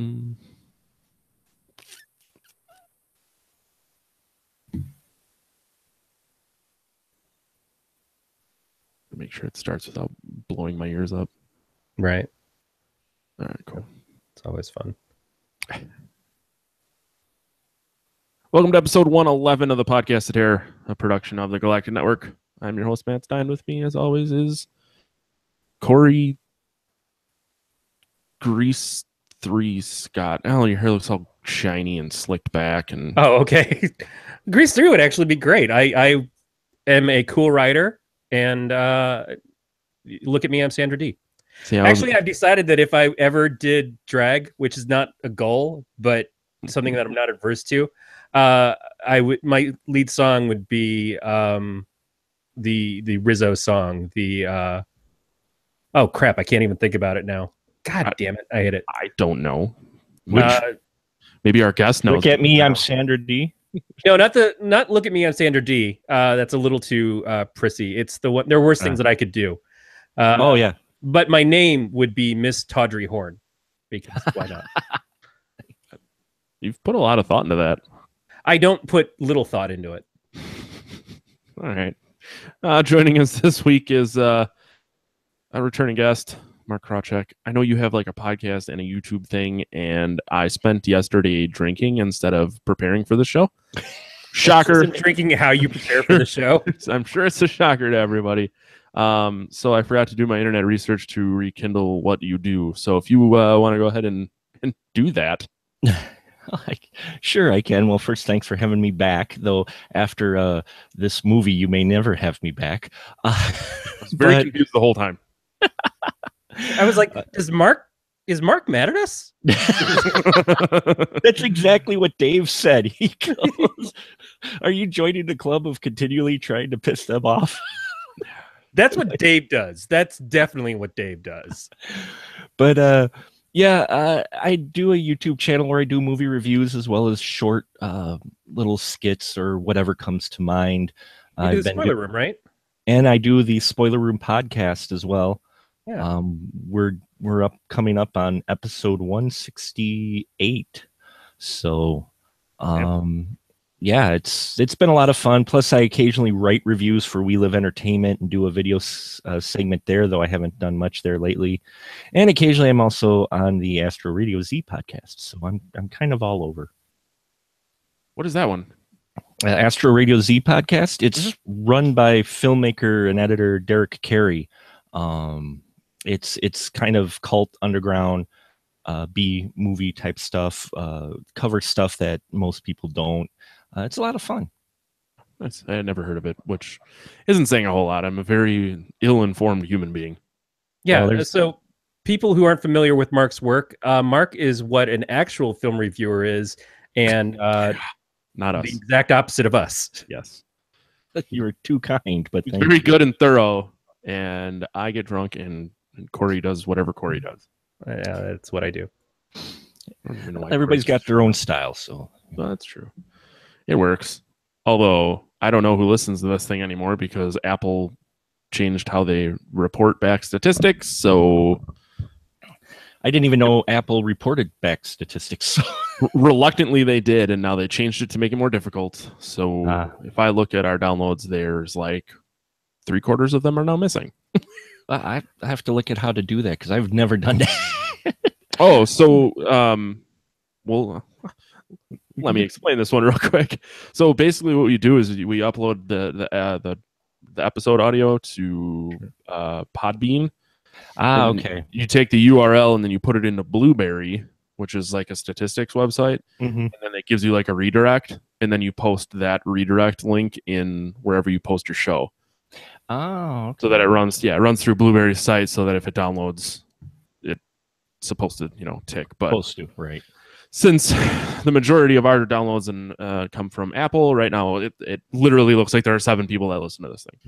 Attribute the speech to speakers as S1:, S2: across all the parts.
S1: Mm. Make sure it starts without blowing my ears up.
S2: Right.
S1: All right, cool.
S2: It's always fun.
S1: Welcome to episode 111 of the Podcast Terror, a production of the Galactic Network. I'm your host, Matt Stein. With me, as always, is Corey Grease 3 Scott. Oh, your hair looks all shiny and slicked back. And
S2: oh, okay. Grease 3 would actually be great. I am a cool writer, and look at me, I'm Sandra D. See, actually, I've decided that if I ever did drag, which is not a goal, but something that I'm not adverse to, my lead song would be the Rizzo song. Oh crap, I can't even think about it now. God damn it, I hit it.
S1: I don't know. Maybe our guest knows.
S3: Look at me, I'm Sandra D.
S2: No, not look at me, I'm Sandra D. That's a little too prissy. It's the one. There are worse things that I could do.
S3: Oh yeah,
S2: but my name would be Miss Tawdry Horn, because why not?
S1: You've put a lot of thought into that.
S2: I don't put little thought into it.
S1: All right. Joining us this week is a returning guest, Mark Krawczyk. I know you have like a podcast and a YouTube thing, and I spent yesterday drinking instead of preparing for the show. Shocker.
S2: Drinking how you prepare for the show.
S1: I'm sure it's a shocker to everybody. So I forgot to do my internet research to rekindle what you do. So if you want to go ahead and do that.
S3: Sure I can. Well, first, thanks for having me back. Though after this movie, you may never have me back.
S1: I was very confused the whole time.
S2: I was like, is Mark mad at us?
S3: That's exactly what Dave said. He goes, "Are you joining the club of continually trying to piss them off?"
S2: That's what Dave does. That's definitely what Dave does.
S3: But yeah, I do a YouTube channel where I do movie reviews as well as short little skits or whatever comes to mind.
S2: You do the Spoiler Room, right?
S3: And I do the Spoiler Room podcast as well.
S2: Yeah.
S3: We're coming up on episode 168. So yeah, it's been a lot of fun. Plus, I occasionally write reviews for We Live Entertainment and do a video segment there, though I haven't done much there lately. And occasionally, I'm also on the Astro Radio Z podcast, so I'm kind of all over.
S1: What is that one?
S3: Astro Radio Z podcast. It's run by filmmaker and editor Derek Carey. It's kind of cult underground B movie type stuff, cover stuff that most people don't. It's a lot of fun.
S1: I had never heard of it, which isn't saying a whole lot. I'm a very ill-informed human being.
S2: Yeah, well, so people who aren't familiar with Mark's work, Mark is what an actual film reviewer is, and
S1: not us.
S2: The exact opposite of us.
S1: Yes.
S3: You were too kind, but
S1: he's very good and thorough, and I get drunk, and Corey does whatever Corey does.
S2: Yeah, that's what I do.
S3: Everybody's got their own style, so
S1: well, that's true. It works. Although I don't know who listens to this thing anymore because Apple changed how they report back statistics. So
S3: I didn't even know Apple reported back statistics.
S1: Reluctantly, they did, and now they changed it to make it more difficult. So if I look at our downloads, there's like 3/4 of them are now missing.
S3: I have to look at how to do that because I've never done that.
S1: Oh, so well, let me explain this one real quick. So basically, what we do is we upload the episode audio to Podbean.
S3: Okay.
S1: You take the URL and then you put it into Blueberry, which is like a statistics website, and then it gives you like a redirect, and then you post that redirect link in wherever you post your show.
S3: Oh, okay.
S1: So that it runs through Blueberry's site, so that if it downloads, it's supposed to tick. But
S3: supposed to, right?
S1: Since the majority of our downloads come from Apple right now, it literally looks like there are 7 people that listen to this thing,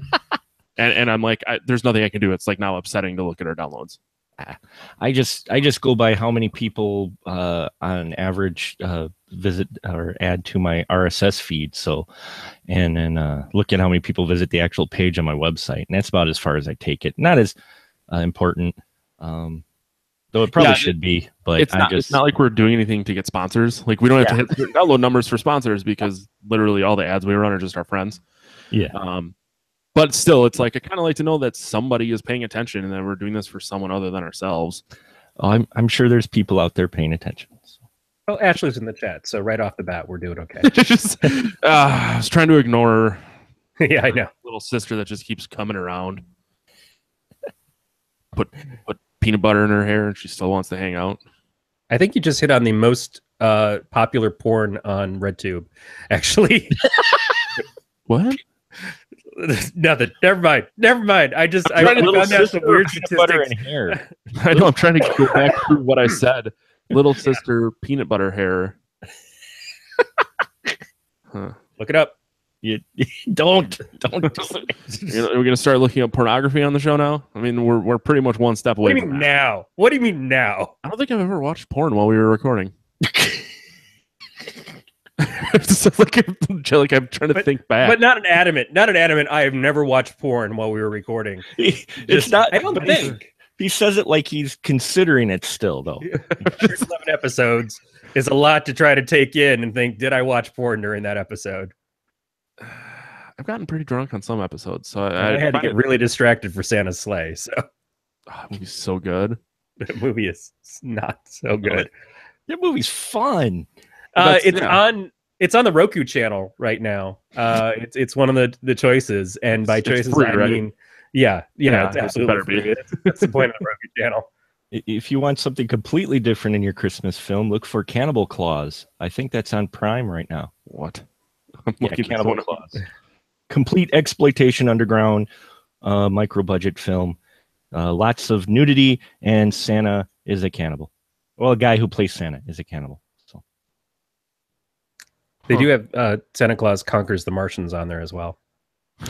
S1: and I'm like, there's nothing I can do. It's like now upsetting to look at our downloads.
S3: I just go by how many people on average visit or add to my RSS feed. So, and then look at how many people visit the actual page on my website, and that's about as far as I take it. Not as important. Though it probably should be, but
S1: it's not like we're doing anything to get sponsors. Like we don't have to hit download numbers for sponsors because literally all the ads we run are just our friends.
S3: Yeah.
S1: But still, it's like I kind of like to know that somebody is paying attention and that we're doing this for someone other than ourselves.
S3: Oh, I'm sure there's people out there paying attention.
S2: Well, Ashley's in the chat, so right off the bat, we're doing okay.
S1: I was trying to ignore
S2: yeah, I know.
S1: Little sister that just keeps coming around. Put peanut butter in her hair and she still wants to hang out.
S2: I think you just hit on the most popular porn on RedTube, actually.
S1: What?
S2: Nothing. Never mind. I found out some weird statistics.
S3: Butter and hair.
S1: I know. I'm trying to go back through what I said. Little sister peanut butter hair.
S2: Huh. Look it up.
S3: You don't.
S1: We're gonna start looking up pornography on the show now. I mean, we're pretty much one step away.
S2: What do you mean now? What do you mean now?
S1: I don't think I've ever watched porn while we were recording. It's like I'm trying to think back,
S2: but not an adamant. I have never watched porn while we were recording.
S3: It's not.
S2: I don't think
S3: he says it like he's considering it still, though.
S2: 11 episodes is a lot to try to take in and think, did I watch porn during that episode?
S1: I've gotten pretty drunk on some episodes, so
S2: I had to get really distracted for Santa's sleigh. So
S1: that movie's so good.
S2: The movie is not so good.
S3: That movie's fun.
S2: It's on the Roku channel right now. It's one of the choices, and by choices free, I mean, it's absolutely free. That's the point of the Roku channel.
S3: If you want something completely different in your Christmas film, look for Cannibal Claus. I think that's on Prime right now.
S1: What?
S3: Cannibal Claus. Complete exploitation, underground, micro budget film. Lots of nudity, and Santa is a cannibal. Well, a guy who plays Santa is a cannibal. So
S2: they do have Santa Claus Conquers the Martians on there as well.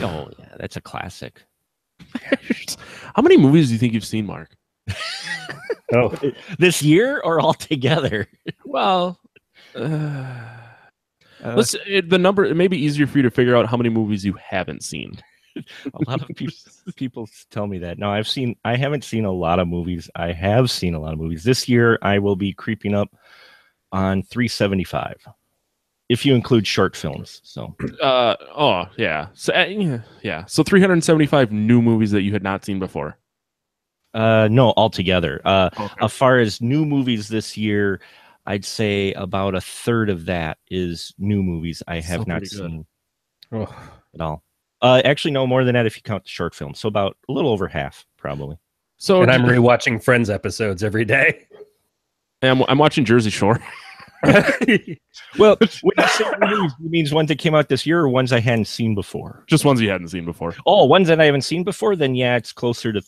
S3: Oh yeah, that's a classic.
S1: How many movies do you think you've seen, Mark?
S3: This year or all together?
S1: Well, the number. It may be easier for you to figure out how many movies you haven't seen.
S3: A lot of people tell me that. No, I haven't seen a lot of movies. I have seen a lot of movies. This year, I will be creeping up on 375, if you include short films. So, So 375 new movies that you had not seen before. No, altogether.
S1: Okay.
S3: As far as new movies this year, I'd say about a third of that is new movies I have not seen at all. Actually, no, more than that if you count the short films. So about a little over half, probably.
S2: So, and I'm rewatching Friends episodes every day.
S1: I'm watching Jersey Shore.
S3: Well, when you say movies, it means ones that came out this year or ones I hadn't seen before?
S1: Just ones you hadn't seen before.
S3: Oh, ones that I haven't seen before? Then yeah, it's closer to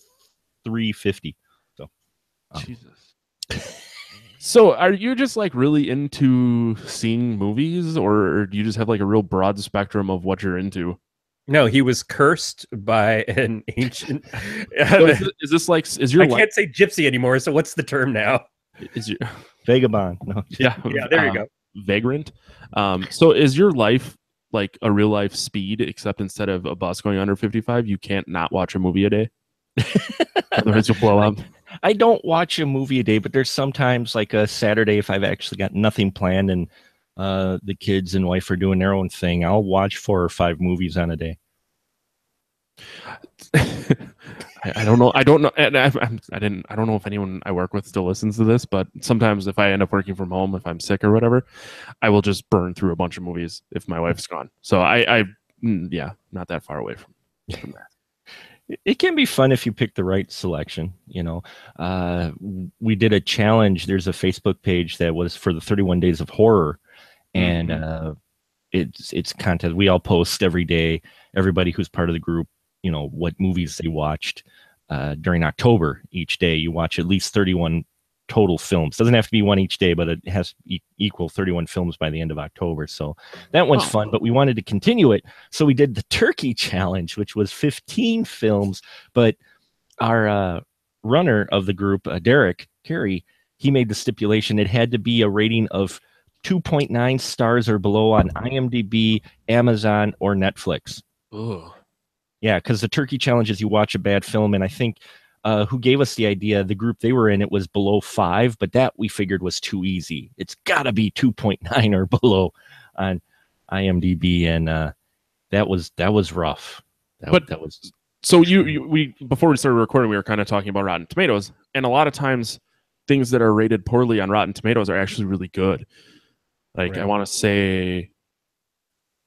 S3: 350. So,
S1: Jesus. So are you just like really into seeing movies, or do you just have like a real broad spectrum of what you're into?
S2: No, he was cursed by an ancient.
S1: So is this like I
S2: can't say gypsy anymore. So what's the term now?
S1: Is your
S3: vagabond? No.
S1: Yeah.
S2: There you go.
S1: Vagrant. So is your life like a real life Speed, except instead of a bus going under 55, you can't not watch a movie a day? Otherwise, you'll blow up.
S3: I don't watch a movie a day, but there's sometimes like a Saturday if I've actually got nothing planned and the kids and wife are doing their own thing, I'll watch 4 or 5 movies on a day.
S1: I don't know. I don't know. I don't know if anyone I work with still listens to this, but sometimes if I end up working from home, if I'm sick or whatever, I will just burn through a bunch of movies if my wife's gone. So not that far away from that.
S3: It can be fun if you pick the right selection. We did a challenge. There's a Facebook page that was for the 31 Days of Horror, and it's content. We all post every day. Everybody who's part of the group, what movies they watched during October. Each day, you watch at least 31 total films. Doesn't have to be one each day, but it has to equal 31 films by the end of October. So that one's fun, but we wanted to continue it. So we did the Turkey Challenge, which was 15 films. But our runner of the group, Derek Carey, he made the stipulation it had to be a rating of 2.9 stars or below on IMDb, Amazon, or Netflix.
S1: Ugh.
S3: Yeah, because the Turkey Challenge is you watch a bad film, and I think who gave us the idea, the group they were in, it was below 5, but that we figured was too easy. It's got to be 2.9 or below on IMDb, and that was rough. That was.
S1: So we before we started recording, we were kind of talking about Rotten Tomatoes, and a lot of times things that are rated poorly on Rotten Tomatoes are actually really good. Like right. I want to say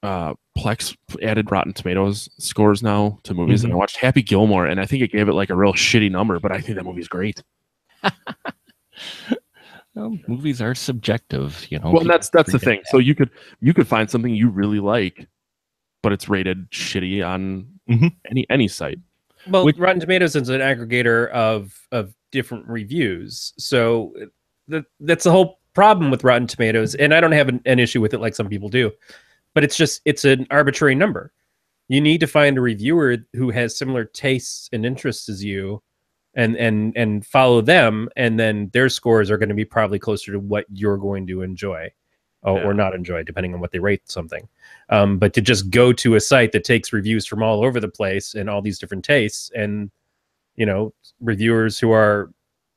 S1: Plex added Rotten Tomatoes scores now to movies, and I watched Happy Gilmore, and I think it gave it like a real shitty number, but I think that movie's great.
S3: Well, movies are subjective, you know.
S1: Well, and that's the thing. So you could find something you really like, but it's rated shitty on any site.
S2: Well, Rotten Tomatoes is an aggregator of different reviews, so that's the whole problem with Rotten Tomatoes. And I don't have an issue with it like some people do, but it's an arbitrary number. You need to find a reviewer who has similar tastes and interests as you, and follow them, and then their scores are going to be probably closer to what you're going to enjoy. Or not enjoy, depending on what they rate something. But to just go to a site that takes reviews from all over the place and all these different tastes, and reviewers who are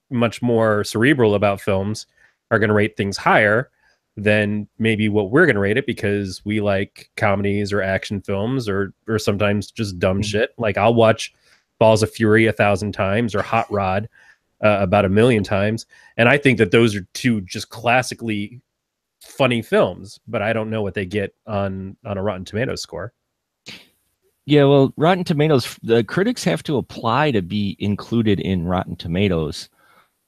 S2: much more cerebral about films are going to rate things higher than maybe what we're going to rate it, because we like comedies or action films or sometimes just dumb shit. Like I'll watch Balls of Fury 1,000 times or Hot Rod about 1,000,000 times, and I think that those are two just classically funny films, but I don't know what they get on a Rotten Tomatoes score.
S3: Yeah, well, Rotten Tomatoes, the critics have to apply to be included in Rotten Tomatoes.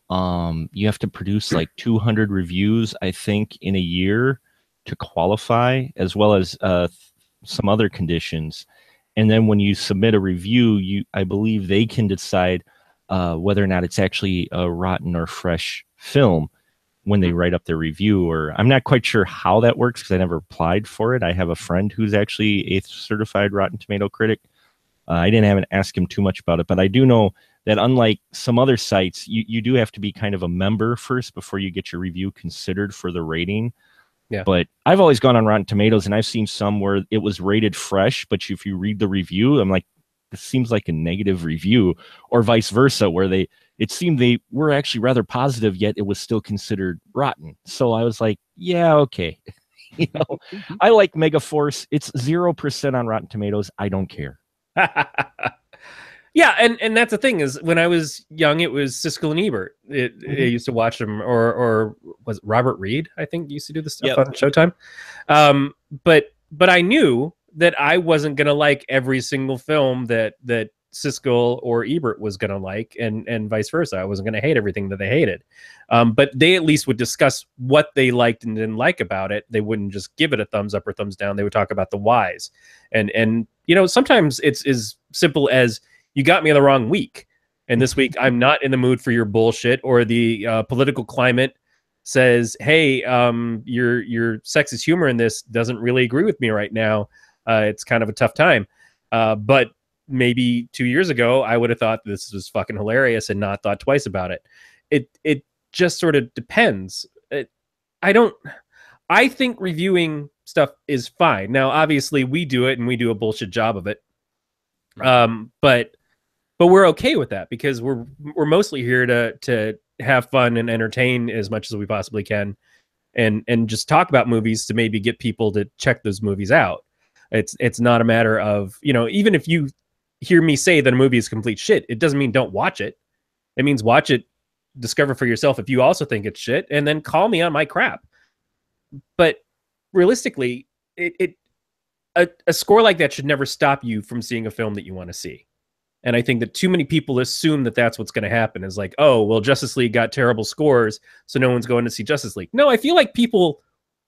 S3: You have to produce like 200 reviews, I think, in a year to qualify, as well as some other conditions. And then when you submit a review, I believe they can decide whether or not it's actually a rotten or fresh film when they write up their review. Or I'm not quite sure how that works because I never applied for it. I have a friend who's actually a certified Rotten Tomato critic. I didn't ask him too much about it, but I do know that unlike some other sites, you do have to be kind of a member first before you get your review considered for the rating. Yeah. But I've always gone on Rotten Tomatoes, and I've seen some where it was rated fresh, but if you read the review, I'm like, this seems like a negative review, or vice versa, where it seemed they were actually rather positive, yet it was still considered rotten. So I was like, yeah, okay. I like Megaforce. It's 0% on Rotten Tomatoes. I don't care.
S2: Yeah, and that's the thing, is when I was young, it was Siskel and Ebert. I used to watch them, or was it Robert Reed, I think, used to do the stuff on Showtime. But I knew that I wasn't going to like every single film that Siskel or Ebert was going to like, and vice versa. I wasn't going to hate everything that they hated. But they at least would discuss what they liked and didn't like about it. They wouldn't just give it a thumbs up or thumbs down. They would talk about the whys. And sometimes it's as simple as, you got me on the wrong week, and this week I'm not in the mood for your bullshit, or the political climate says, hey, your sexist humor in this doesn't really agree with me right now. It's kind of a tough time. But maybe 2 years ago, I would have thought this was fucking hilarious and not thought twice about it. It just sort of depends. I think reviewing stuff is fine. Now, obviously we do it, and we do a bullshit job of it. But we're okay with that, because we're mostly here to have fun and entertain as much as we possibly can, and just talk about movies to maybe get people to check those movies out. It's not a matter of, even if you hear me say that a movie is complete shit, it doesn't mean don't watch it. It means watch it, discover for yourself if you also think it's shit, and then call me on my crap. But realistically, a score like that should never stop you from seeing a film that you want to see. And I think that too many people assume that that's what's going to happen, is like, oh, well, Justice League got terrible scores, so no one's going to see Justice League. No, I feel like people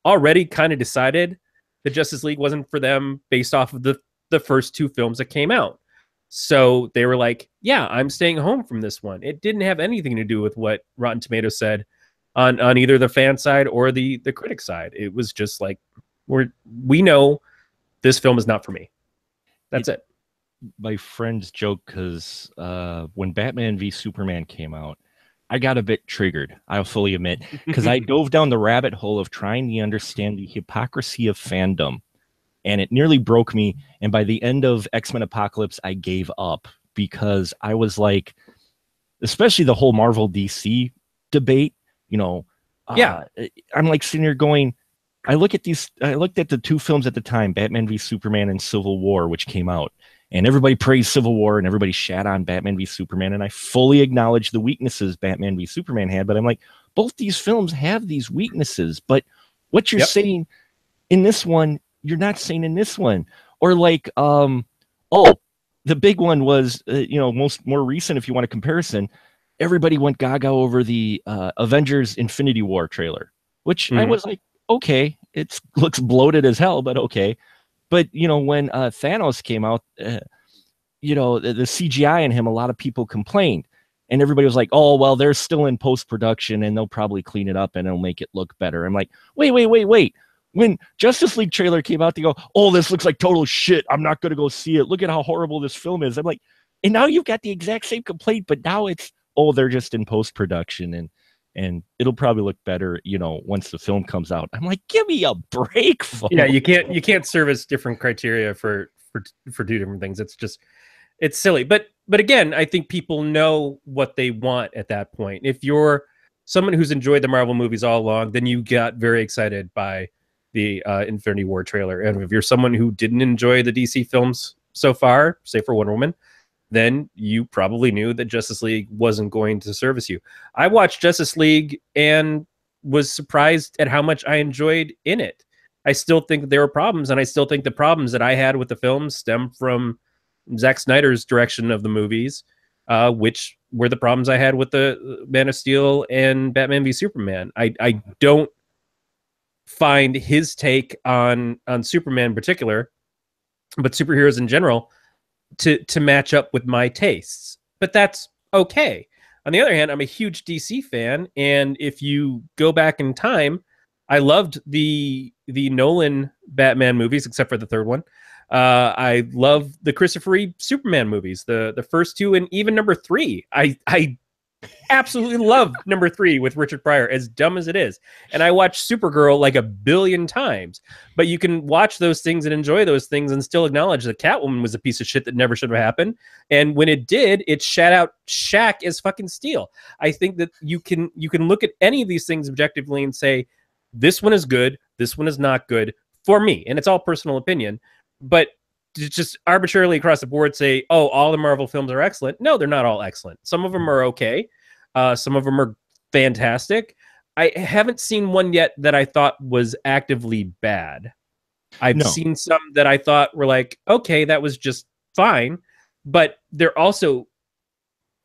S2: already kind of decided that Justice League wasn't for them based off of the first two films that came out. So they were like, yeah, I'm staying home from this one. It didn't have anything to do with what Rotten Tomatoes said on either the fan side or the critic side. It was just like, we know this film is not for me. That's it.
S3: My friends joke, because when Batman v Superman came out, I got a bit triggered, I'll fully admit, because I dove down the rabbit hole of trying to understand the hypocrisy of fandom, and it nearly broke me. And by the end of X-Men Apocalypse, I gave up, because I was like, especially the whole Marvel DC debate, you know, I'm like sitting here going, I looked at the two films at the time, Batman v Superman and Civil War, which came out, and everybody praised Civil War and everybody shat on Batman v Superman. And I fully acknowledge the weaknesses Batman v Superman had, but I'm like, both these films have these weaknesses, but what you're saying in this one, you're not saying in this one. Or like, the big one was, more recent, if you want a comparison, everybody went gaga over the Avengers Infinity War trailer, which I was like, okay, it looks bloated as hell, but okay. But, when Thanos came out, the CGI in him, a lot of people complained. And everybody was like, oh, well, they're still in post-production and they'll probably clean it up and it'll make it look better. I'm like, wait. When Justice League trailer came out, they go, oh, this looks like total shit. I'm not going to go see it. Look at how horrible this film is. I'm like, and now you've got the exact same complaint, but now it's, oh, they're just in post-production and it'll probably look better, once the film comes out. I'm like, give me a break, folks.
S2: Yeah, you can't service different criteria for two different things. It's silly. But again, I think people know what they want at that point. If you're someone who's enjoyed the Marvel movies all along, then you got very excited by the Infinity War trailer. And if you're someone who didn't enjoy the DC films so far, say for Wonder Woman, then you probably knew that Justice League wasn't going to service you. I watched Justice League and was surprised at how much I enjoyed in it. I still think that there were problems, and I still think the problems that I had with the film stem from Zack Snyder's direction of the movies, which were the problems I had with the Man of Steel and Batman v Superman. I don't find his take on Superman in particular, but superheroes in general, to match up with my tastes. But that's okay. On the other hand, I'm a huge DC fan, and if you go back in time, I loved the Nolan Batman movies, except for the third one. I love the Christopher Reeve Superman movies, the first two, and even number 3. I absolutely love number 3 with Richard Pryor, as dumb as it is. And I watched Supergirl like 1 billion times. But you can watch those things and enjoy those things and still acknowledge that Catwoman was a piece of shit that never should have happened. And when it did, it shat out Shaq as fucking steel. I think that you can look at any of these things objectively and say, this one is good, this one is not good for me. And it's all personal opinion. But to just arbitrarily across the board say, oh, all the Marvel films are excellent. No, they're not all excellent. Some of them are okay. Some of them are fantastic. I haven't seen one yet that I thought was actively bad. I've seen some that I thought were like, okay, that was just fine. But they're also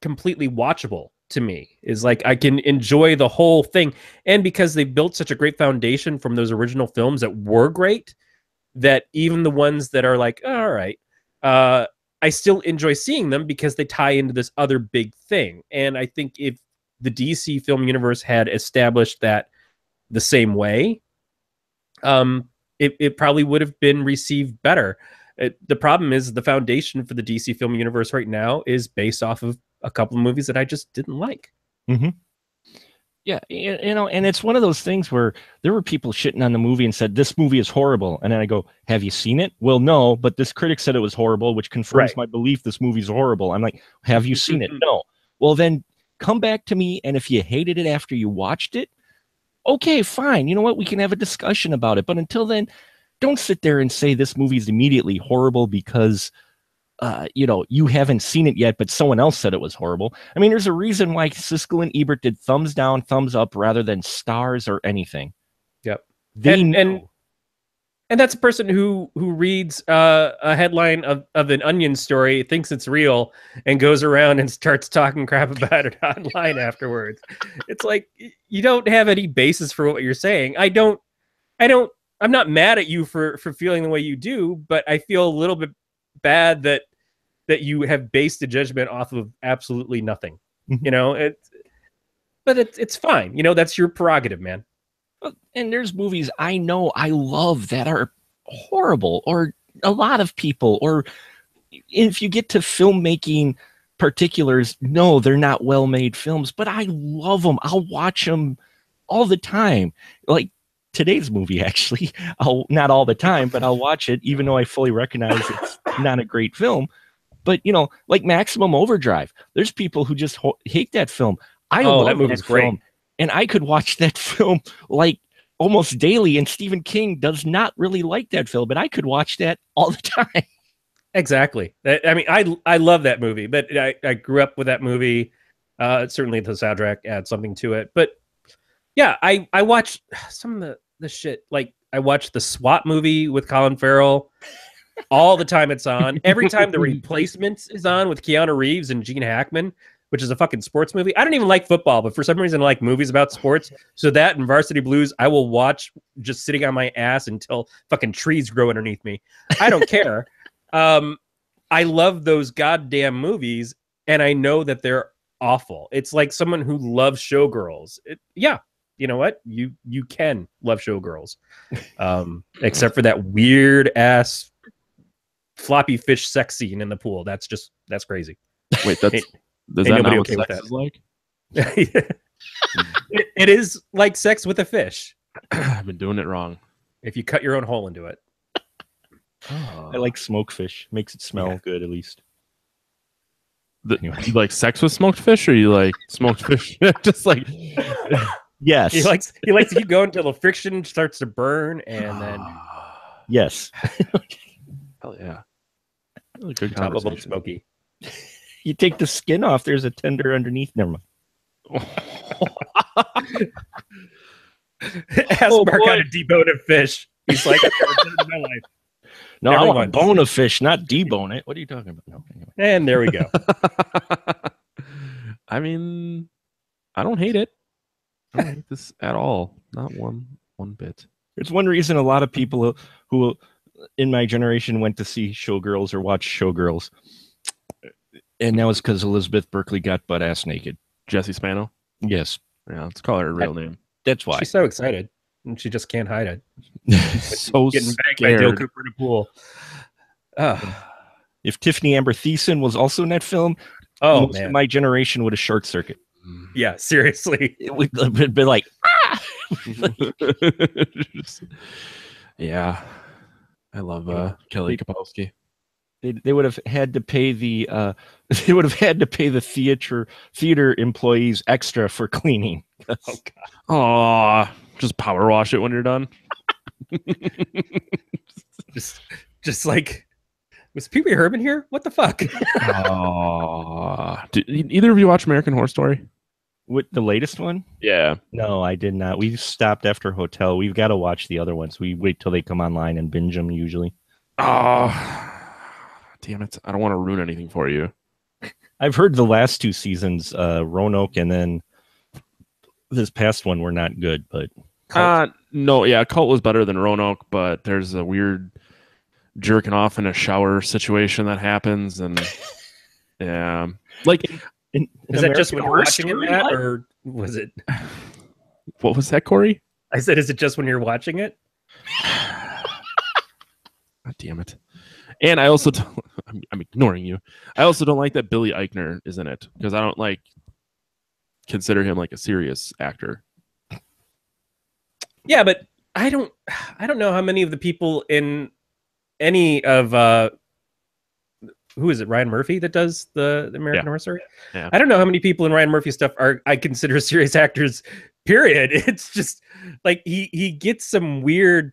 S2: completely watchable to me. Is like, I can enjoy the whole thing. And because they built such a great foundation from those original films that were great, that even the ones that are like, oh, all right, I still enjoy seeing them because they tie into this other big thing. And I think if the DC film universe had established that the same way, it probably would have been received better. The problem is the foundation for the DC film universe right now is based off of a couple of movies that I just didn't like.
S3: Mm-hmm. Yeah, and it's one of those things where there were people shitting on the movie and said, this movie is horrible. And then I go, have you seen it? Well, no, but this critic said it was horrible, which confirms my belief this movie's horrible. I'm like, have you seen it? No. Well, then come back to me, and if you hated it after you watched it, okay, fine. You know what? We can have a discussion about it. But until then, don't sit there and say this movie's immediately horrible because you haven't seen it yet, but someone else said it was horrible. I mean, there's a reason why Siskel and Ebert did thumbs down, thumbs up rather than stars or anything.
S2: Yep. And that's a person who reads a headline of an Onion story, thinks it's real, and goes around and starts talking crap about it online afterwards. It's like, you don't have any basis for what you're saying. I'm not mad at you for feeling the way you do, but I feel a little bit bad that you have based a judgment off of absolutely nothing. But it's fine. That's your prerogative, man.
S3: And there's movies I know I love that are horrible, or a lot of people, or if you get to filmmaking particulars, no, they're not well-made films, but I love them. I'll watch them all the time. Like today's movie, actually, not all the time, but I'll watch it, even though I fully recognize it's not a great film. But like Maximum Overdrive, there's people who just hate that film. I
S2: love
S3: that
S2: movie's great.
S3: film, and I could watch that film like almost daily. And Stephen King does not really like that film, but I could watch that all the time.
S2: Exactly. I mean, I love that movie, but I grew up with that movie. Certainly the soundtrack adds something to it. But yeah, I watch some of the shit. Like I watched the SWAT movie with Colin Farrell all the time it's on. Every time The Replacements is on with Keanu Reeves and Gene Hackman, which is a fucking sports movie. I don't even like football, but for some reason I like movies about sports. So that and Varsity Blues, I will watch just sitting on my ass until fucking trees grow underneath me. I don't care. I love those goddamn movies, and I know that they're awful. It's like someone who loves Showgirls. Yeah, you know what? You can love Showgirls, except for that weird ass floppy fish sex scene in the pool. That's crazy.
S1: Wait, does that not what sex is like?
S2: It is like sex with a fish.
S1: I've been doing it wrong.
S2: If you cut your own hole into it.
S3: I like smoked fish. Makes it smell good, at least.
S1: You like sex with smoked fish, or you like smoked fish? Just like
S3: yes.
S2: He likes to keep going until the friction starts to burn, and then
S3: yes.
S1: Hell yeah. Really good
S2: top of
S1: conversation.
S2: smoky.
S3: You take the skin off. There's a tender underneath. Never mind.
S2: Ask Mark how to debone a fish. He's like, I've never done it in my life.
S3: No, I want to bone a fish, not debone it. What are you talking about? No, anyway.
S2: And there we go.
S1: I mean, I don't hate it. I don't hate this at all. Not one bit.
S3: There's one reason a lot of people who in my generation went to see Showgirls or watch Showgirls. And that was because Elizabeth Berkley got butt ass naked.
S1: Jessie Spano?
S3: Yes.
S1: Yeah, let's call her real name.
S3: That's why.
S2: She's so excited. And she just can't hide it.
S1: So
S2: getting back by
S1: scared.
S2: Dale Cooper in a pool.
S3: If Tiffany Amber Thiessen was also in that film,
S2: most
S3: of my generation would have short circuit.
S2: Yeah, seriously.
S3: It would be like,
S1: yeah. I love Kelly Kapowski.
S3: They would have had to pay the theater employees extra for cleaning.
S2: Oh God.
S1: Oh, just power wash it when you're done.
S2: just like, was Pee Wee Herman here? What the fuck?
S1: Did either of you watch American Horror Story?
S3: With the latest one?
S1: Yeah.
S3: No, I did not. We stopped after Hotel. We've got to watch the other ones. We wait till they come online and binge them usually.
S1: Oh, damn it. I don't want to ruin anything for you.
S3: I've heard the last two seasons, Roanoke and then this past one were not good, but
S1: no, yeah, Cult was better than Roanoke, but there's a weird jerking off in a shower situation that happens, and yeah, like,
S2: is that just when you're watching it, Matt, or was it?
S1: What was that, Corey?
S2: I said, is it just when you're watching it?
S1: God damn it! And I also, I'm ignoring you. I also don't like that Billy Eichner is in it because I don't consider him like a serious actor.
S2: Yeah, but I don't know how many of the people in any of who is it, Ryan Murphy, that does the American Horror Story?
S1: Yeah.
S2: I don't know how many people in Ryan Murphy stuff I consider serious actors, period. It's just like he gets some weird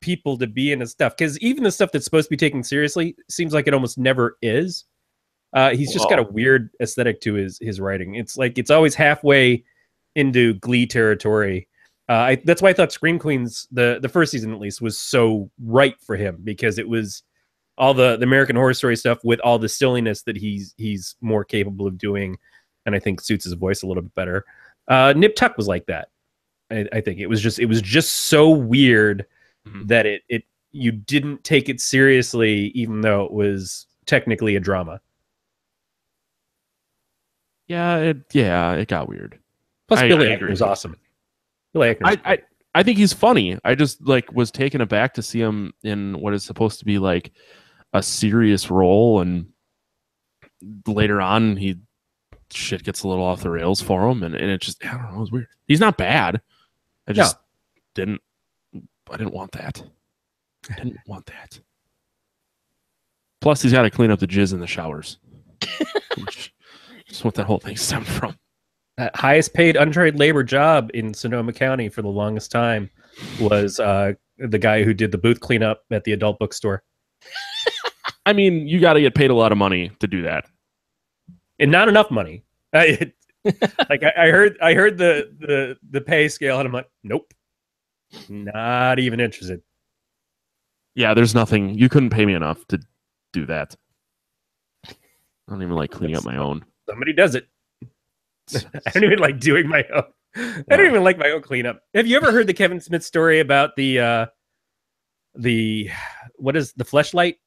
S2: people to be in his stuff, because even the stuff that's supposed to be taken seriously seems like it almost never is. He's just got a weird aesthetic to his writing. It's like it's always halfway into Glee territory. That's why I thought Scream Queens, the first season at least, was so right for him, because it was all the American Horror Story stuff with all the silliness that he's more capable of doing, and I think suits his voice a little bit better. Nip Tuck was like that. I think it was just so weird that it you didn't take it seriously, even though it was technically a drama.
S1: Yeah, it got weird.
S2: Plus, Billy Eichner was awesome. Billy Eichner.
S1: I think he's funny. I just was taken aback to see him in what is supposed to be like a serious role, and later on shit gets a little off the rails for him, and it just, I don't know, it was weird. He's not bad. I just didn't want that. I didn't want that. Plus, he's got to clean up the jizz in the showers. That's what that whole thing stemmed from.
S2: Highest paid untrade labor job in Sonoma County for the longest time was the guy who did the booth cleanup at the adult bookstore.
S1: I mean, you got to get paid a lot of money to do that,
S2: and not enough money. I heard the pay scale, and I'm like, nope, not even interested.
S1: Yeah, there's nothing. You couldn't pay me enough to do that. I don't even like cleaning up my own.
S2: Somebody does it. I don't even like doing my own. I don't even like my own cleanup. Have you ever heard the Kevin Smith story about the what is the fleshlight?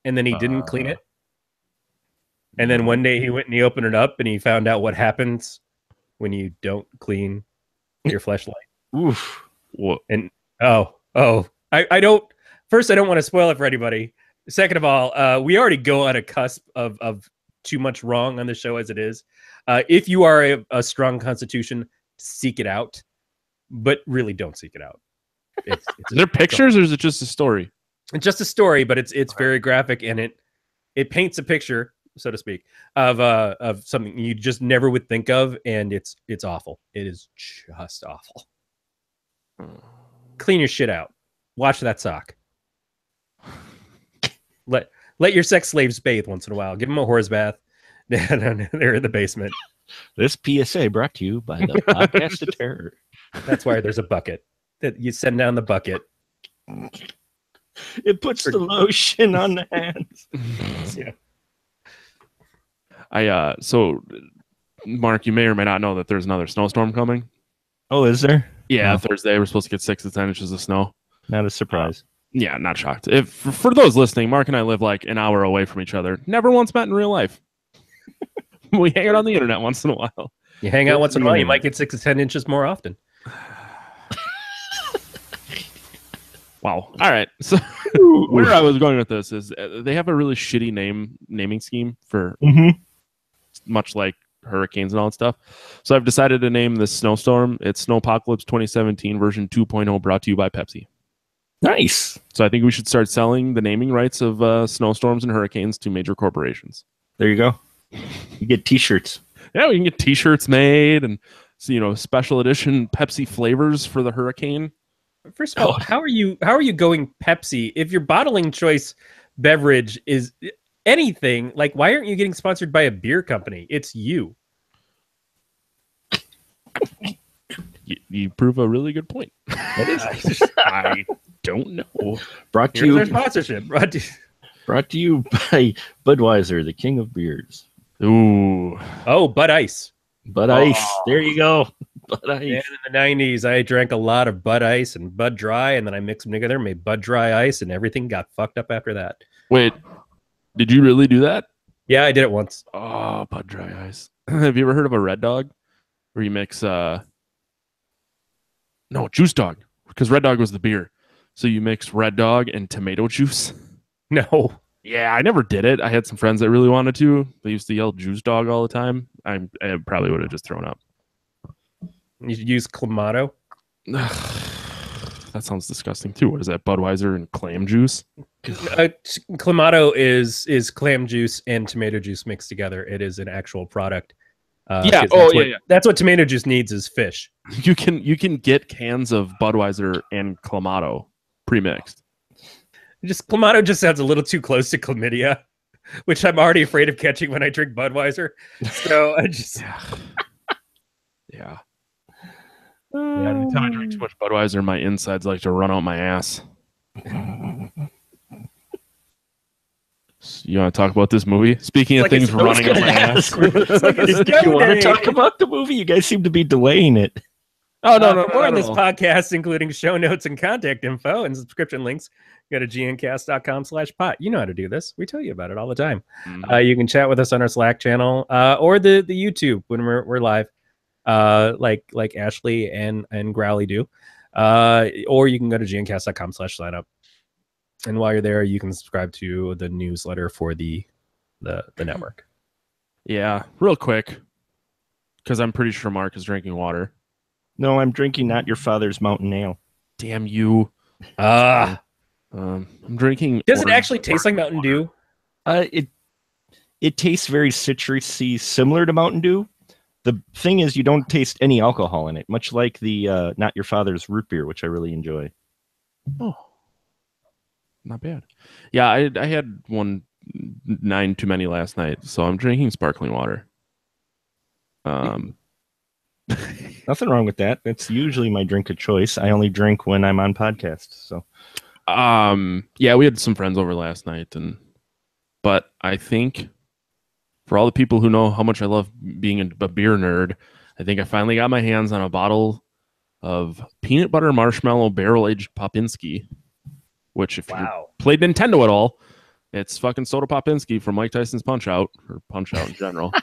S2: And then he didn't clean it. And then one day he went and he opened it up and he found out what happens when you don't clean your fleshlight.
S3: Oof.
S1: What?
S2: And I don't. First, I don't want to spoil it for anybody. Second of all, we already go on a cusp of too much wrong on the show as it is. If you are a strong constitution, seek it out, but really don't seek it out. Is
S1: there pictures or is it just a story?
S2: It's just a story, but it's very graphic and it paints a picture, so to speak, of something you just never would think of, and it's awful. It is just awful. Clean your shit out. Wash that sock. Let your sex slaves bathe once in a while. Give them a horse bath. They're in the basement.
S3: This PSA brought to you by the Podcast of Terror.
S2: That's why there's a bucket that you send down the bucket.
S3: It puts the lotion on the hands.
S2: Yeah.
S1: So Mark, you may or may not know that there's another snowstorm coming.
S3: Oh, is there?
S1: Yeah,
S3: Oh.
S1: Thursday we're supposed to get 6 to 10 inches of snow.
S3: Not a surprise.
S1: Yeah, not shocked. If for those listening, Mark and I live like an hour away from each other. Never once met in real life. We hang out on the internet once in a while.
S2: You hang out once in a while, you might get 6 to 10 inches more often.
S1: Wow. All right. So where I was going with this is they have a really shitty naming scheme for much like hurricanes and all that stuff. So I've decided to name this snowstorm. It's Snowpocalypse 2017 version 2.0, brought to you by Pepsi.
S3: Nice.
S1: So I think we should start selling the naming rights of snowstorms and hurricanes to major corporations.
S3: There you go. You get T-shirts.
S1: Yeah, we can get T-shirts made and special edition Pepsi flavors for the hurricane.
S2: First of all, how are you going Pepsi if your bottling choice beverage is anything? Like, why aren't you getting sponsored by a beer company? It's you.
S1: You prove a really good point. I don't know.
S3: Brought to
S2: Here's
S3: you
S2: our sponsorship.
S3: Brought to you by Budweiser, the king of beers.
S1: Ooh.
S2: Oh, Bud Ice.
S3: Bud Ice. There you go. Bud Ice.
S2: And in the 90s, I drank a lot of Bud Ice and Bud Dry, and then I mixed them together, made Bud Dry Ice, and everything got fucked up after that.
S1: Wait, did you really do that?
S2: Yeah, I did it once.
S1: Oh, Bud Dry Ice. Have you ever heard of a Red Dog? Where you mix, Juice Dog. Because Red Dog was the beer. So you mix Red Dog and tomato juice.
S2: No.
S1: Yeah, I never did it. I had some friends that really wanted to. They used to yell Juice Dog all the time. I probably would have just thrown up.
S2: You use Clamato?
S1: That sounds disgusting too. What is that? Budweiser and clam juice?
S2: Clamato is clam juice and tomato juice mixed together. It is an actual product. That's what tomato juice needs is fish.
S1: You can get cans of Budweiser and Clamato pre-mixed.
S2: Clamato just sounds a little too close to chlamydia, which I'm already afraid of catching when I drink Budweiser. So I just
S1: yeah. Every time I drink too much Budweiser, my insides like to run out my ass. You want to talk about this movie? Speaking of things running out my ass.
S3: You want to talk about the movie? You guys seem to be delaying it.
S2: Oh, no. For more on this podcast, including show notes and contact info and subscription links, go to gncast.com/pot. You know how to do this. We tell you about it all the time. You can chat with us on our Slack channel or the YouTube when we're live, like Ashley and Growly do. Or you can go to gncast.com/signup. And while you're there, you can subscribe to the newsletter for the network.
S1: Yeah, real quick, because I'm pretty sure Mark is drinking water.
S3: No, I'm drinking not your father's mountain ale.
S1: Damn you.
S2: Ah.
S1: I'm drinking.
S2: Does it actually taste like Mountain Dew?
S3: It tastes very citrusy, similar to Mountain Dew. The thing is, you don't taste any alcohol in it, much like the Not Your Father's root beer, which I really enjoy.
S1: Oh, not bad. Yeah, I had 9 too many last night, so I'm drinking sparkling water.
S3: Nothing wrong with that. That's usually my drink of choice. I only drink when I'm on podcasts. So,
S1: yeah, we had some friends over last night, but I think for all the people who know how much I love being a beer nerd, I think I finally got my hands on a bottle of peanut butter marshmallow barrel aged Popinski, which if you played Nintendo at all, it's fucking Soda Popinski from Mike Tyson's Punch Out, or Punch Out in general,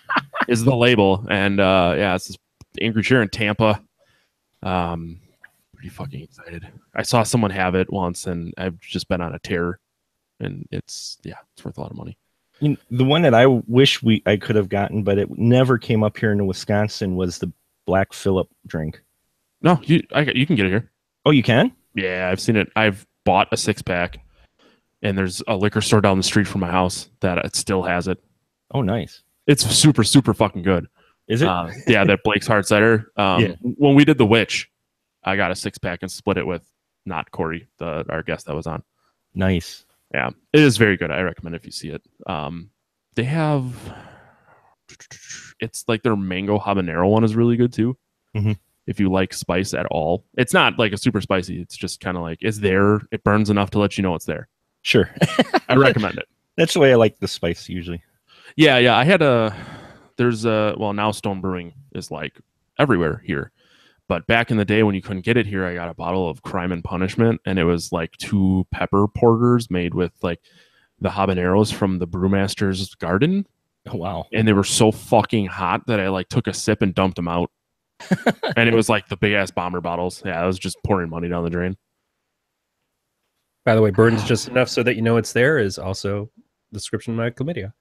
S1: is the label. And yeah, it's this Angry Chair in Tampa. Pretty fucking excited. I saw someone have it once, and I've just been on a tear, and it's worth a lot of money.
S3: The one that I wish I could have gotten, but it never came up here in Wisconsin, was the Black Phillip drink.
S1: No, you can get it here.
S3: Oh, you can?
S1: Yeah, I've seen it. I've bought a 6-pack, and there's a liquor store down the street from my house that it still has it.
S3: Oh, nice.
S1: It's super, super fucking good.
S3: Is it?
S1: Yeah, that Blake's Hard Cider.
S3: Yeah.
S1: When we did The Witch, I got a 6-pack and split it with not Corey, our guest that was on.
S3: Nice.
S1: Yeah, it is very good. I recommend if you see it. They have, it's like their mango habanero one is really good too.
S3: Mm-hmm.
S1: If you like spice at all, it's not like a super spicy. It's just kind of like it's there. It burns enough to let you know it's there.
S3: Sure.
S1: I recommend it.
S3: That's the way I like the spice usually.
S1: Yeah. I had now Stone Brewing is like everywhere here. But back in the day when you couldn't get it here, I got a bottle of Crime and Punishment, and it was like 2 pepper porters made with like the habaneros from the brewmaster's garden.
S3: Oh, wow.
S1: And they were so fucking hot that I like took a sip and dumped them out. And it was like the big ass bomber bottles. Yeah, I was just pouring money down the drain.
S2: By the way, burns just enough so that you know it's there is also the description of my chlamydia.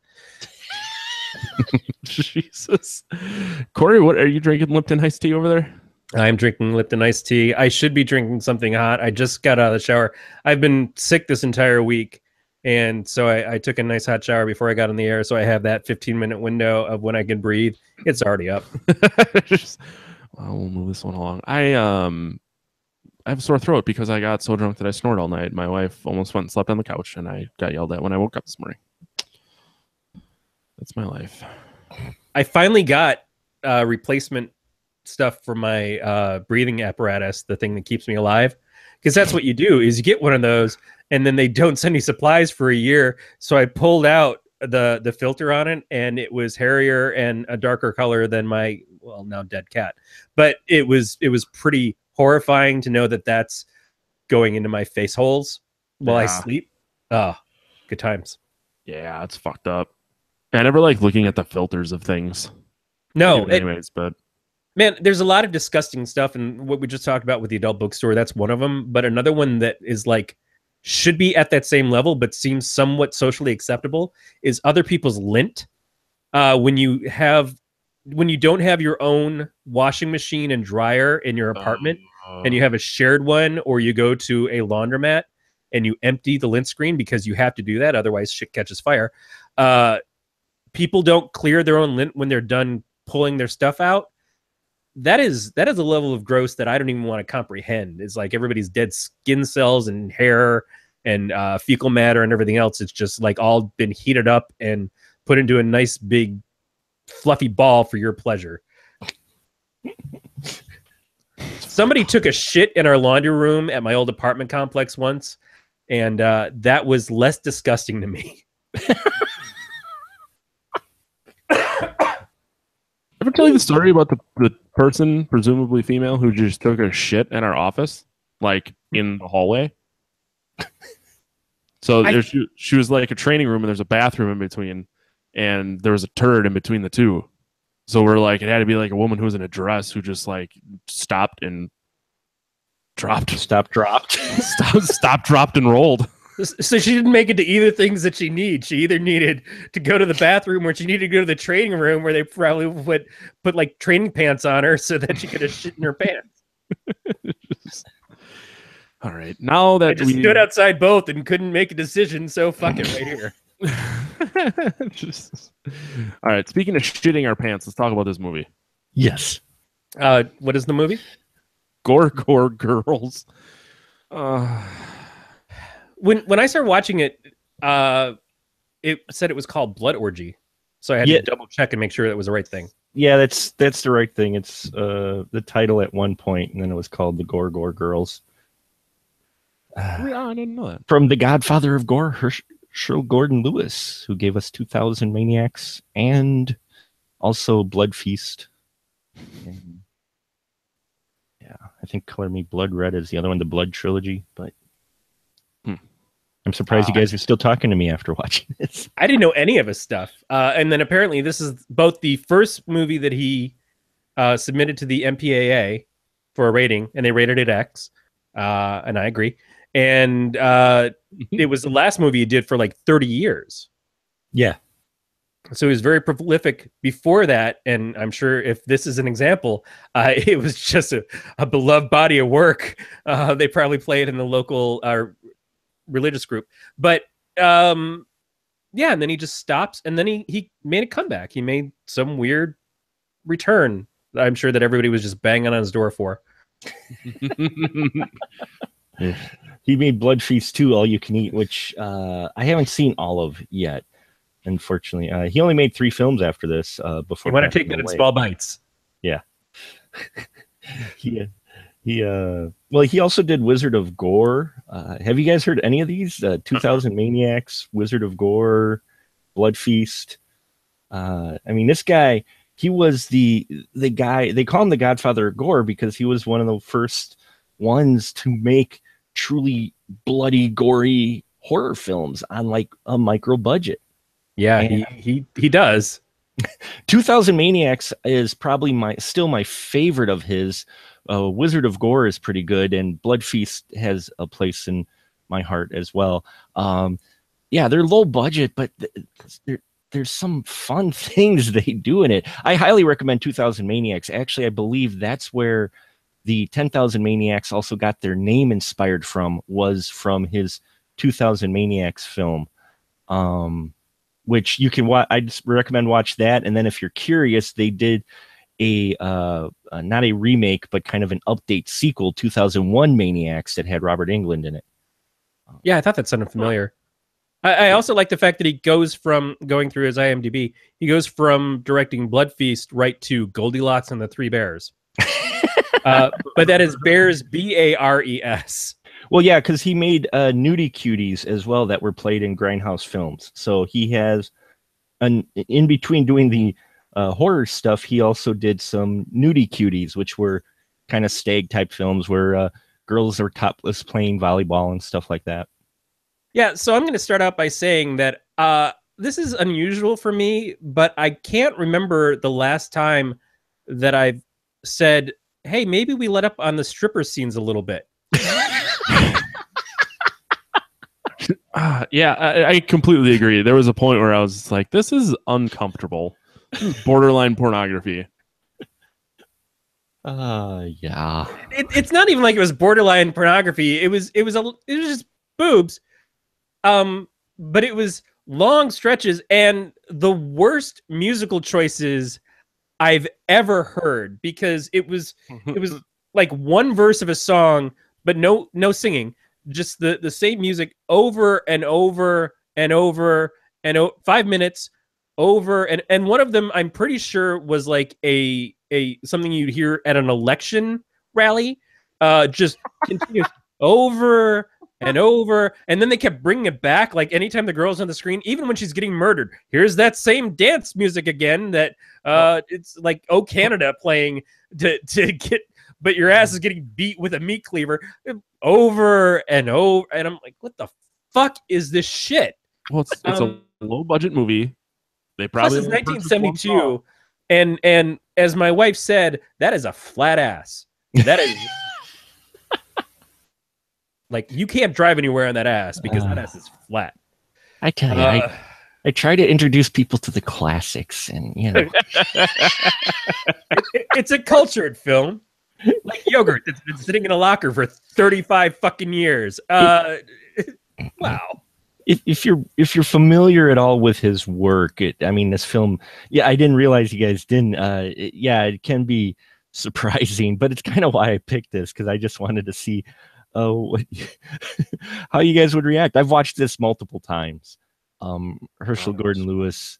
S1: Jesus. Corey, what are you drinking? Lipton iced tea over there?
S2: I'm drinking Lipton iced tea. I should be drinking something hot. I just got out of the shower. I've been sick this entire week, and so I took a nice hot shower before I got in the air, so I have that 15-minute window of when I can breathe. It's already up.
S1: We'll move this one along. I have a sore throat because I got so drunk that I snored all night. My wife almost went and slept on the couch, and I got yelled at when I woke up this morning. That's my life.
S2: I finally got replacement stuff for my breathing apparatus, the thing that keeps me alive, because that's what you do is you get one of those and then they don't send you supplies for a year. So I pulled out the filter on it, and it was hairier and a darker color than my now dead cat, but it was pretty horrifying to know that that's going into my face holes while I sleep. Good times.
S1: Yeah, it's fucked up. I never like looking at the filters of things.
S2: No,
S1: but
S2: man, there's a lot of disgusting stuff, and what we just talked about with the adult bookstore, that's one of them. But another one that is like should be at that same level, but seems somewhat socially acceptable, is other people's lint. When you don't have your own washing machine and dryer in your apartment, and you have a shared one, or you go to a laundromat and you empty the lint screen because you have to do that, otherwise shit catches fire. People don't clear their own lint when they're done pulling their stuff out. That is a level of gross that I don't even want to comprehend. It's like everybody's dead skin cells and hair and fecal matter and everything else. It's just like all been heated up and put into a nice big fluffy ball for your pleasure. Somebody took a shit in our laundry room at my old apartment complex once, and that was less disgusting to me.
S1: Ever tell you the story about the person, presumably female, who just took a shit in our office, like in the hallway? So she was like a training room, and there's a bathroom in between, and there was a turd in between the two. So we're like, it had to be like a woman who was in a dress who just like stopped, dropped, and rolled.
S2: So she didn't make it to either things that she needs. She either needed to go to the bathroom, or she needed to go to the training room, where they probably would put like training pants on her so that she could have shit in her pants.
S1: All right. Now that
S2: I just stood outside both and couldn't make a decision, so fuck it right here.
S1: All right. Speaking of shitting our pants, let's talk about this movie.
S3: Yes.
S2: What is the movie?
S1: Gore Girls.
S2: When I started watching it, it said it was called Blood Orgy, so I had to double check and make sure that was the right thing.
S3: Yeah, that's the right thing. It's the title at one point, and then it was called the Gore Girls.
S1: I didn't know that.
S3: From the godfather of gore, Herschel Gordon Lewis, who gave us 2000 Maniacs and also Blood Feast. And yeah, I think Color Me Blood Red is the other one, the Blood Trilogy. But I'm surprised you guys are still talking to me after watching this.
S2: I didn't know any of his stuff. And then apparently this is both the first movie that he submitted to the MPAA for a rating, and they rated it X. And I agree. And it was the last movie he did for like 30 years.
S3: Yeah.
S2: So he was very prolific before that. And I'm sure if this is an example, it was just a beloved body of work. They probably played in the local religious group. But yeah, and then he just stops, and then he made a comeback. He made some weird return I'm sure that everybody was just banging on his door for.
S3: He made Blood Feast 2, All You Can Eat, which I haven't seen all of yet, unfortunately. He only made 3 films after this. Before
S2: you want to take that in small bites.
S3: Yeah. Well, he also did Wizard of Gore. Have you guys heard any of these? 2000 Maniacs, Wizard of Gore, Blood Feast. I mean, this guy, he was the guy, they call him the Godfather of Gore because he was one of the first ones to make truly bloody, gory horror films on like a micro budget.
S2: Yeah, and he does.
S3: 2000 Maniacs is probably still my favorite of his. Wizard of Gore is pretty good, and Blood Feast has a place in my heart as well. Yeah, they're low budget, but there's some fun things they do in it. I highly recommend 2000 Maniacs. Actually, I believe that's where the 10,000 Maniacs also got their name inspired from, was from his 2000 Maniacs film, which you can watch. I just recommend watch that. And then if you're curious, they did a not a remake, but kind of an update sequel, 2001 Maniacs, that had Robert Englund in it.
S2: Yeah, I thought that sounded familiar. I also like the fact that he goes from, going through his IMDb, he goes from directing Blood Feast right to Goldilocks and the Three Bears. But that is Bears, Bares.
S3: Well, yeah, because he made nudie cuties as well that were played in Grindhouse films. So he has, in between doing the horror stuff, he also did some nudie cuties, which were kind of stag type films where girls are topless playing volleyball and stuff like that.
S2: Yeah, so I'm going to start out by saying that this is unusual for me, but I can't remember the last time that I've said, hey, maybe we let up on the stripper scenes a little bit.
S1: Yeah, I completely agree. There was a point where I was like, this is uncomfortable. Borderline pornography.
S3: Yeah.
S2: It's not even like it was borderline pornography. It was just boobs. But it was long stretches and the worst musical choices I've ever heard, because it was like one verse of a song, but no singing, just the same music over and over and over and 5 minutes over, and one of them I'm pretty sure was like a something you'd hear at an election rally, just continues over and over, and then they kept bringing it back, like anytime the girl's on the screen, even when she's getting murdered, here's that same dance music again, that it's like Oh Canada playing to get, but your ass is getting beat with a meat cleaver over and over, and I'm like, what the fuck is this shit?
S1: Well, it's a low budget movie. They probably,
S2: plus it's 1972, and as my wife said, that is a flat ass. That is like, you can't drive anywhere on that ass because that ass is flat.
S3: I tell you, I try to introduce people to the classics, and you know,
S2: it's a cultured film. like yogurt that's been sitting in a locker for 35 fucking years. Wow.
S3: If you're familiar at all with his work, I mean, this film, yeah, I didn't realize you guys didn't. It can be surprising, but it's kind of why I picked this, because I just wanted to see what, how you guys would react. I've watched this multiple times. Herschel Gordon Lewis.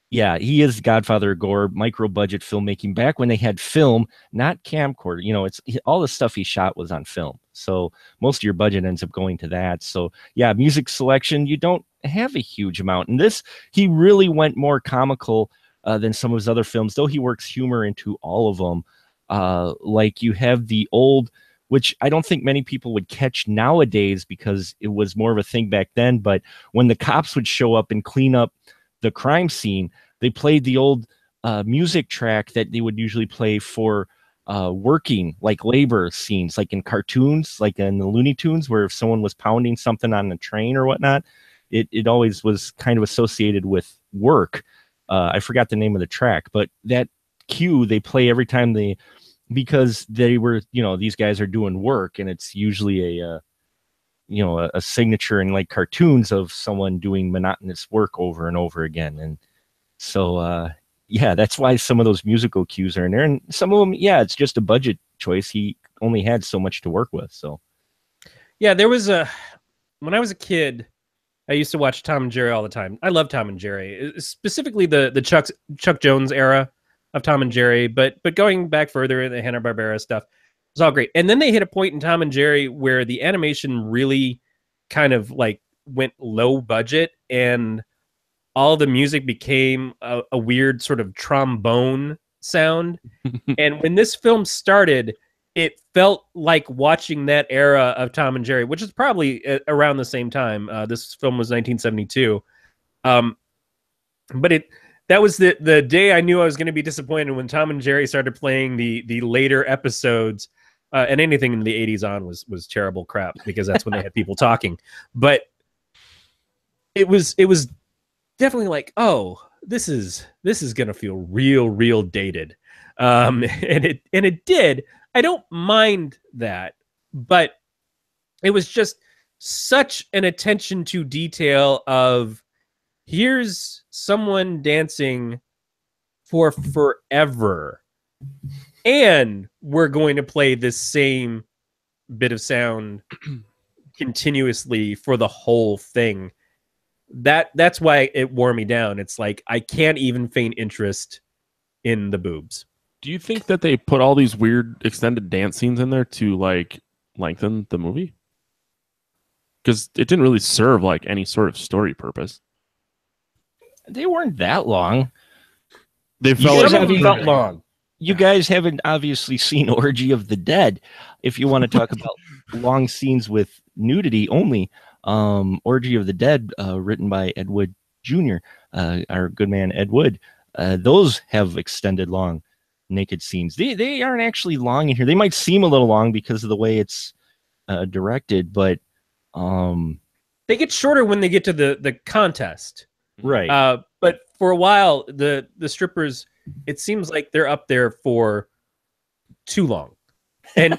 S3: Yeah, he is Godfather of Gore, micro budget filmmaking back when they had film, not camcorder. You know, it's all the stuff he shot was on film. So most of your budget ends up going to that. So yeah, music selection, you don't have a huge amount. And this, he really went more comical than some of his other films, though he works humor into all of them. Like you have the old, which I don't think many people would catch nowadays because it was more of a thing back then. But when the cops would show up and clean up the crime scene, they played the old music track that they would usually play for working, like labor scenes, like in cartoons, like in the Looney Tunes, where if someone was pounding something on the train or whatnot, it always was kind of associated with work. I forgot the name of the track, but that cue they play every time because they were, these guys are doing work, and it's usually a signature in like cartoons of someone doing monotonous work over and over again. And so, that's why some of those musical cues are in there. And some of them, it's just a budget choice. He only had so much to work with. So,
S2: yeah, when I was a kid, I used to watch Tom and Jerry all the time. I love Tom and Jerry, specifically the Chuck Jones era of Tom and Jerry. But going back further, the Hanna-Barbera stuff was all great. And then they hit a point in Tom and Jerry where the animation really kind of like went low budget, and all the music became a weird sort of trombone sound. And when this film started, it felt like watching that era of Tom and Jerry, which is probably around the same time. This film was 1972. But that was the day I knew I was going to be disappointed, when Tom and Jerry started playing the later episodes. And anything in the 80s on was terrible crap, because that's when they had people talking. But it was definitely like, oh, this is gonna feel real dated, and it did. I don't mind that, but it was just such an attention to detail of, here's someone dancing for forever, and we're going to play this same bit of sound continuously for the whole thing. That's why it wore me down. It's like, I can't even feign interest in the boobs.
S1: Do you think that they put all these weird extended dance scenes in there to like lengthen the movie? Because it didn't really serve like any sort of story purpose.
S3: They weren't that long.
S1: They felt
S3: long. You guys haven't obviously seen Orgy of the Dead. If you want to talk about long scenes with nudity only, Orgy of the Dead, written by Ed Wood Jr., our good man Ed Wood, those have extended long naked scenes. They aren't actually long in here. They might seem a little long because of the way it's directed, but
S2: they get shorter when they get to the contest,
S3: right?
S2: But for a while, the strippers, it seems like they're up there for too long, and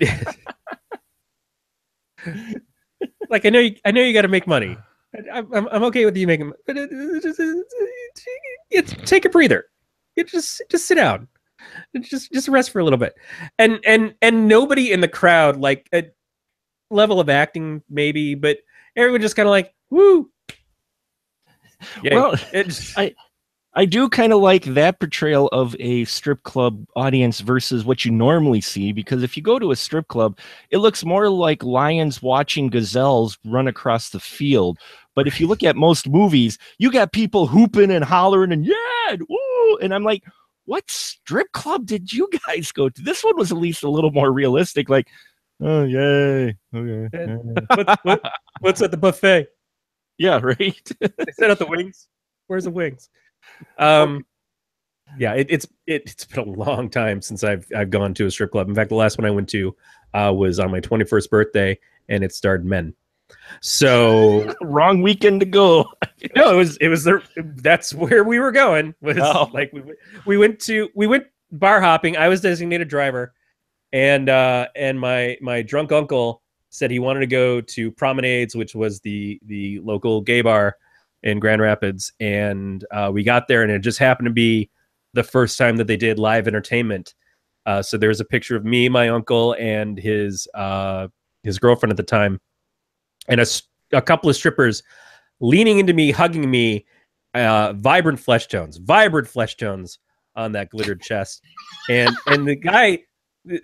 S2: like I know you got to make money. I'm okay with you making, but take a breather. Just sit down, just rest for a little bit, and nobody in the crowd, like a level of acting maybe, but everyone just kind of like, woo.
S3: Yeah, well, I do kind of like that portrayal of a strip club audience versus what you normally see, because if you go to a strip club, it looks more like lions watching gazelles run across the field. But if you look at most movies, you got people hooping and hollering and woo, and I'm like, what strip club did you guys go to? This one was at least a little more realistic, like, oh yay, okay.
S2: What's at the buffet?
S3: Yeah, right.
S2: They set out the wings. Where's the wings? Yeah, it's been a long time since I've gone to a strip club. In fact, the last one I went to was on my 21st birthday, and it starred men. So
S3: wrong weekend to go.
S2: No, it was that's where we were going. Was like we went bar hopping. I was designated driver, and my drunk uncle said he wanted to go to Promenades, which was the local gay bar in Grand Rapids, and we got there, and it just happened to be the first time that they did live entertainment. So there's a picture of me, my uncle, and his girlfriend at the time, and a couple of strippers leaning into me, hugging me, vibrant flesh tones on that glittered chest, and the guy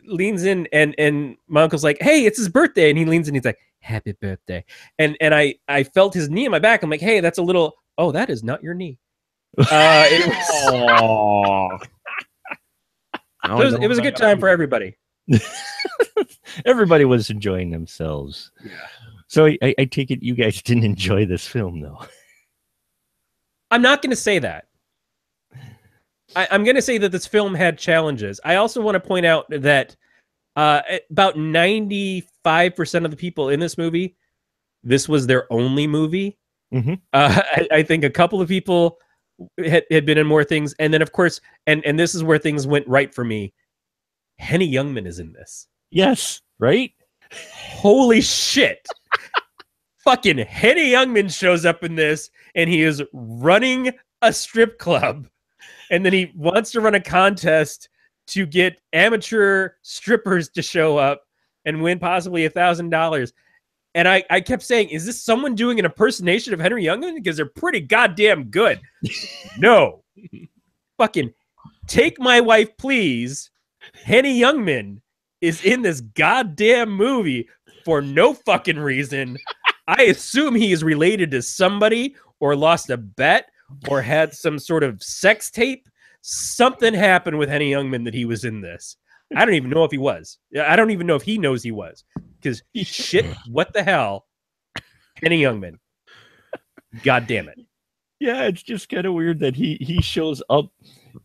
S2: leans in, and my uncle's like, "Hey, it's his birthday," and he leans in, he's like, "Happy birthday," and I felt his knee in my back. I'm like, "Hey, that's a little. Oh, that is not your knee." It was a good time for everybody.
S3: Everybody was enjoying themselves.
S2: Yeah.
S3: So I take it you guys didn't enjoy this film, though.
S2: I'm not going to say that. I'm going to say that this film had challenges. I also want to point out that about 95% of the people in this movie, this was their only movie.
S3: Mm-hmm.
S2: I think a couple of people had been in more things. And then, of course, and this is where things went right for me. Henny Youngman is in this.
S3: Yes, right?
S2: Holy shit. Fucking Henny Youngman shows up in this, and he is running a strip club. And then he wants to run a contest to get amateur strippers to show up and win possibly $1,000. And I kept saying, is this someone doing an impersonation of Henry Youngman? Because they're pretty goddamn good. No. Fucking Take My Wife, Please. Henny Youngman is in this goddamn movie for no fucking reason. I assume he is related to somebody or lost a bet or had some sort of sex tape. Something happened with Henny Youngman that he was in this. I don't even know if he was. I don't even know if he knows he was. Because shit, what the hell? Henny Youngman. God damn it.
S3: Yeah, it's just kind of weird that he shows up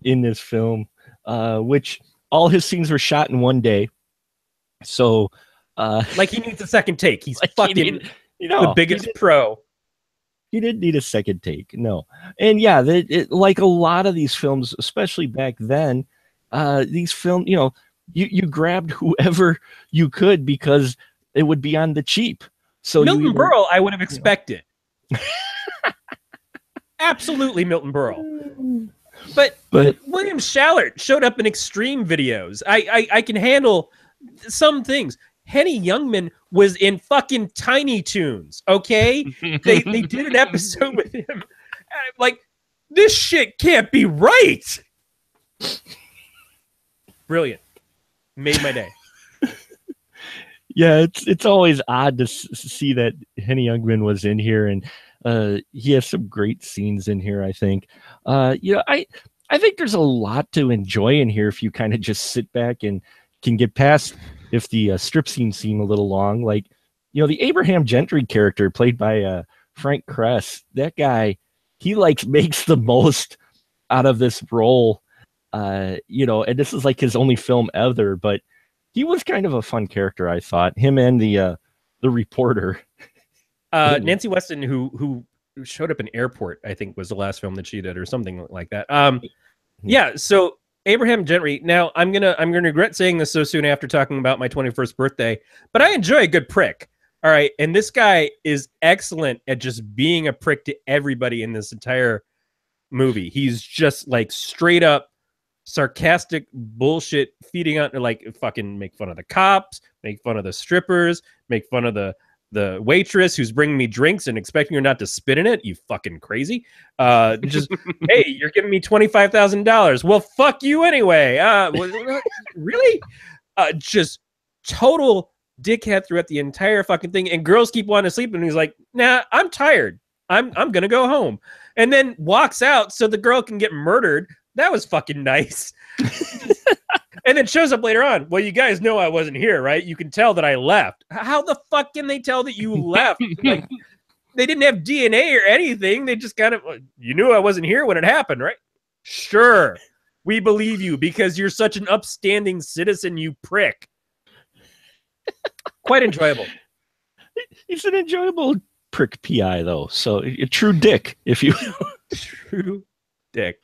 S3: in this film, which all his scenes were shot in one day. So
S2: like he needs a second take. He's like fucking
S3: the
S2: biggest pro.
S3: He didn't need a second take, no. And yeah, like a lot of these films, especially back then, these films, you grabbed whoever you could because it would be on the cheap. So
S2: Milton Berle, I would have expected. Absolutely Milton Berle. But William Shallert showed up in Extreme videos. I can handle some things. Henny Youngman was in fucking Tiny Toons, okay? They did an episode with him. I'm like, this shit can't be right. Brilliant. Made my day.
S3: Yeah, it's always odd to see that Henny Youngman was in here, and he has some great scenes in here, I think. I think there's a lot to enjoy in here if you kind of just sit back and can get past if the strip scenes seem a little long. Like, the Abraham Gentry character played by Frank Kress, that guy, he makes the most out of this role, and this is like his only film ever, but he was kind of a fun character, I thought. Him and the reporter.
S2: Nancy Weston, who showed up in Airport, I think was the last film that she did or something like that. Yeah, so Abraham Gentry. Now, I'm gonna regret saying this so soon after talking about my 21st birthday, but I enjoy a good prick. All right, and this guy is excellent at just being a prick to everybody in this entire movie. He's just like straight up sarcastic bullshit, feeding out, like, fucking make fun of the cops, make fun of the strippers, make fun of the waitress who's bringing me drinks and expecting her not to spit in it. You fucking crazy. Just, hey, you're giving me $25,000. Well, fuck you anyway. Really? Just total dickhead throughout the entire fucking thing. And girls keep wanting to sleep. And he's like, nah, I'm tired. I'm going to go home. And then walks out so the girl can get murdered. That was fucking nice. And then shows up later on. Well, you guys know I wasn't here, right? You can tell that I left. How the fuck can they tell that you left? Like, they didn't have DNA or anything. They just kind of, you knew I wasn't here when it happened, right? Sure. We believe you because you're such an upstanding citizen, you prick. Quite enjoyable.
S3: He's an enjoyable prick PI, though. So a true dick, if you
S2: True dick.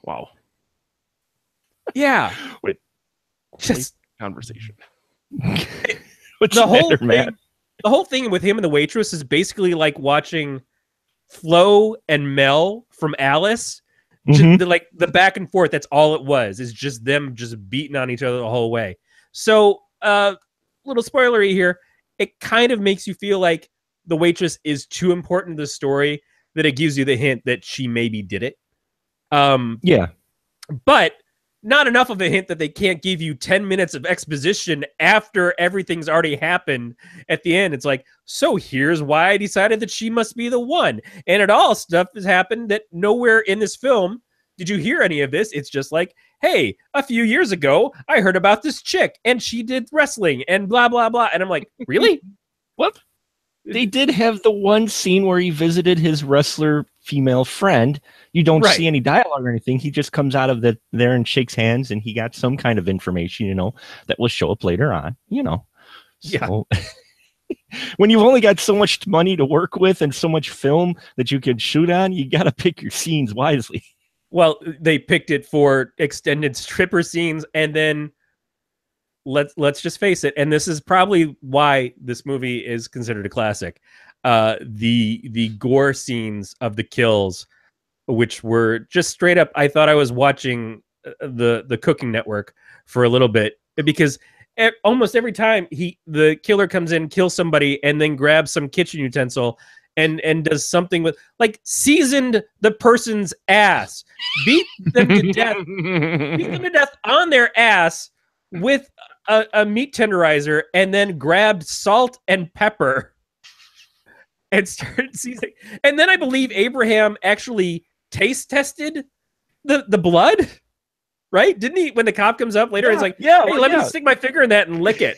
S1: Wow.
S2: Yeah.
S3: Wait.
S2: Just
S1: conversation.
S3: What's
S2: the
S3: the
S2: whole
S3: matter,
S2: thing,
S3: Matt?
S2: the whole thing with him and the waitress is basically like watching Flo and Mel from Alice. Like the back and forth. That's all it was. Is just them just beating on each other the whole way. So, little spoilery here. It kind of makes you feel like the waitress is too important to the story that it gives you the hint that she maybe did it.
S3: Yeah.
S2: But not enough of a hint that they can't give you 10 minutes of exposition after everything's already happened at the end. It's like, so here's why I decided that she must be the one. And it all stuff has happened that nowhere in this film did you hear any of this. It's just like, hey, a few years ago, I heard about this chick and she did wrestling and blah, blah, blah. And I'm like, really?
S3: What? They did have the one scene where he visited his wrestler female friend. You don't see any dialogue or anything. He just comes out of there and shakes hands, and he got some kind of information, that will show up later on, So, when you've only got so much money to work with and so much film that you can shoot on, you got to pick your scenes wisely.
S2: Well, they picked it for extended stripper scenes, and then let's just face it, and this is probably why this movie is considered a classic. The gore scenes of the kills, which were just straight up, I thought I was watching the Cooking Network for a little bit, because almost every time the killer comes in, kills somebody, and then grabs some kitchen utensil and does something with, like, seasoned the person's ass, beat them to death on their ass with a meat tenderizer, and then grabbed salt and pepper and started seasoning. And then I believe Abraham actually taste tested the blood, right? Didn't he? When the cop comes up later, he's like, hey, let me stick my finger in that and lick it.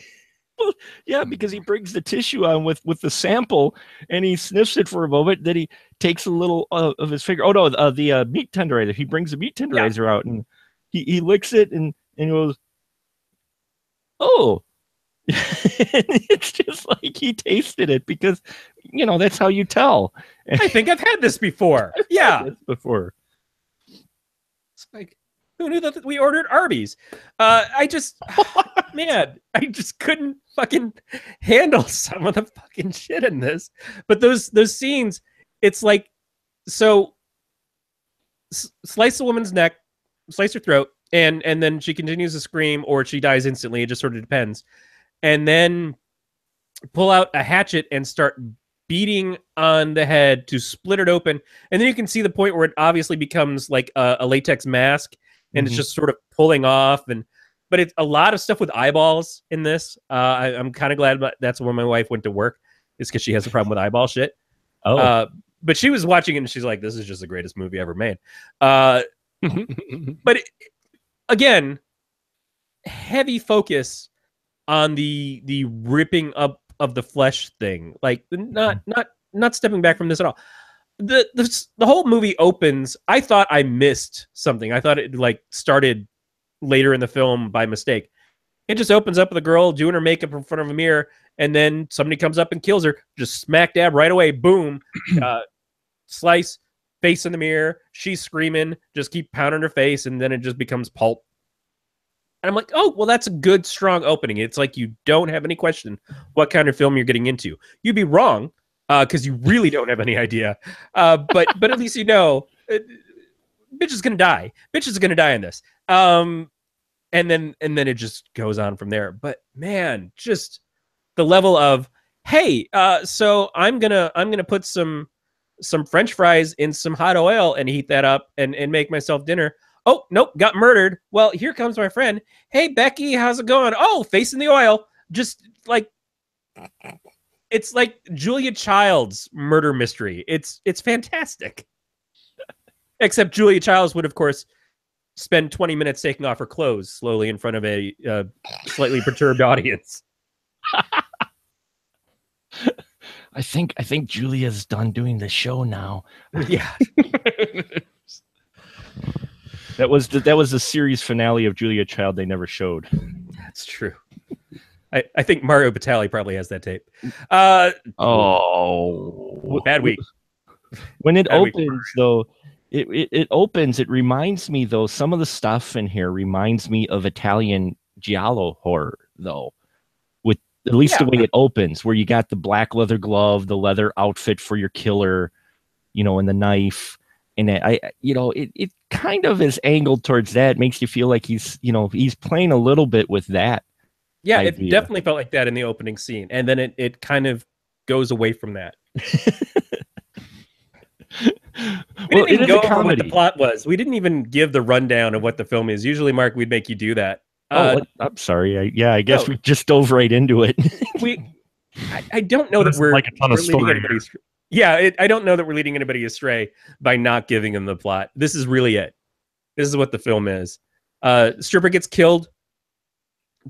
S3: Well, yeah, because he brings the tissue on with the sample, and he sniffs it for a moment. Then he takes a little of his finger. Oh no, the meat tenderizer. He brings the meat tenderizer out, and he licks it, and goes, oh. It's just like he tasted it, because that's how you tell.
S2: I think I've had this before. Yeah,
S3: before.
S2: It's like, who knew that we ordered Arby's? I just couldn't fucking handle some of the fucking shit in this. But those scenes, it's like, so slice the woman's neck, slice her throat, and then she continues to scream, or she dies instantly. It just sort of depends. And then pull out a hatchet and start beating on the head to split it open. And then you can see the point where it obviously becomes like a latex mask, and it's just sort of pulling off. But it's a lot of stuff with eyeballs in this. I'm kind of glad that's where my wife went to work, is because she has a problem with eyeball shit. But she was watching it, and she's like, this is just the greatest movie ever made. But again, heavy focus on the ripping up of the flesh thing, like not stepping back from this at all. The whole movie opens. I thought I missed something. I thought it like started later in the film by mistake. It just opens up with a girl doing her makeup in front of a mirror, and then somebody comes up and kills her. Just smack dab right away. Boom, slice, face in the mirror. She's screaming. Just keep pounding her face, and then it just becomes pulp. And I'm like, oh, well, that's a good, strong opening. It's like you don't have any question what kind of film you're getting into. You'd be wrong, because you really don't have any idea. But at least bitch is gonna die. Bitch is gonna die in this. And then it just goes on from there. But man, just the level of, hey, so I'm gonna put some French fries in some hot oil and heat that up and make myself dinner. Oh, nope, got murdered. Well, here comes my friend. Hey, Becky, how's it going? Oh, face in the oil. Just like, it's like Julia Child's murder mystery. It's fantastic. Except Julia Childs would, of course, spend 20 minutes taking off her clothes slowly in front of a slightly perturbed audience.
S3: I think Julia's done doing the show now.
S2: Yeah.
S3: That was the series finale of Julia Child they never showed.
S2: That's true. I think Mario Batali probably has that tape.
S3: Bad
S2: week.
S3: When it opens, though, it opens. It reminds me, though, some of the stuff in here reminds me of Italian giallo horror, though. With at least the way it opens, where you got the black leather glove, the leather outfit for your killer, and the knife. And it kind of is angled towards that. Makes you feel like he's playing a little bit with that.
S2: Yeah,
S3: idea.
S2: It definitely felt like that in the opening scene. And then it kind of goes away from that. We didn't even go over what the plot was. We didn't even give the rundown of what the film is. Usually, Mark, we'd make you do that.
S3: I'm sorry. I guess we just dove right into it.
S2: I don't know that we're
S1: like a ton of story.
S2: I don't know that we're leading anybody astray by not giving them the plot. This is really it. This is what the film is. Stripper gets killed.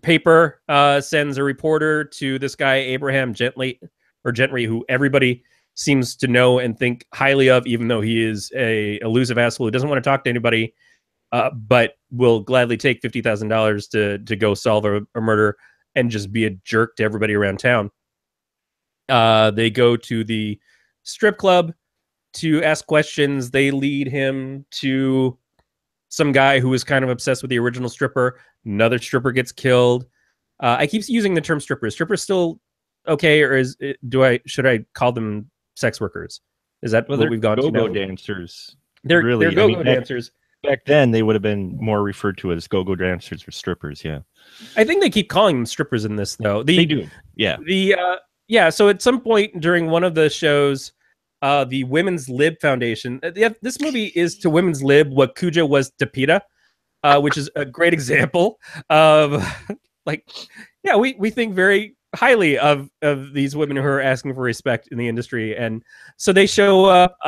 S2: Paper sends a reporter to this guy, Abraham Gentry, who everybody seems to know and think highly of, even though he is a elusive asshole who doesn't want to talk to anybody, but will gladly take $50,000 to go solve a murder and just be a jerk to everybody around town. They go to the strip club to ask questions. They lead him to some guy who is kind of obsessed with the original stripper. Another stripper gets killed. I keep using the term stripper. Is stripper still okay, or should I call them sex workers? Is that what we've gone to now?
S3: Go-go dancers.
S2: They're go-go dancers.
S3: Back then, they would have been more referred to as go-go dancers or strippers. Yeah,
S2: I think they keep calling them strippers in this, though.
S3: They do. Yeah.
S2: So at some point during one of the shows, the Women's Lib Foundation. This movie is to Women's Lib what Cujo was to PETA, which is a great example of we think very highly of these women who are asking for respect in the industry. And so they show up.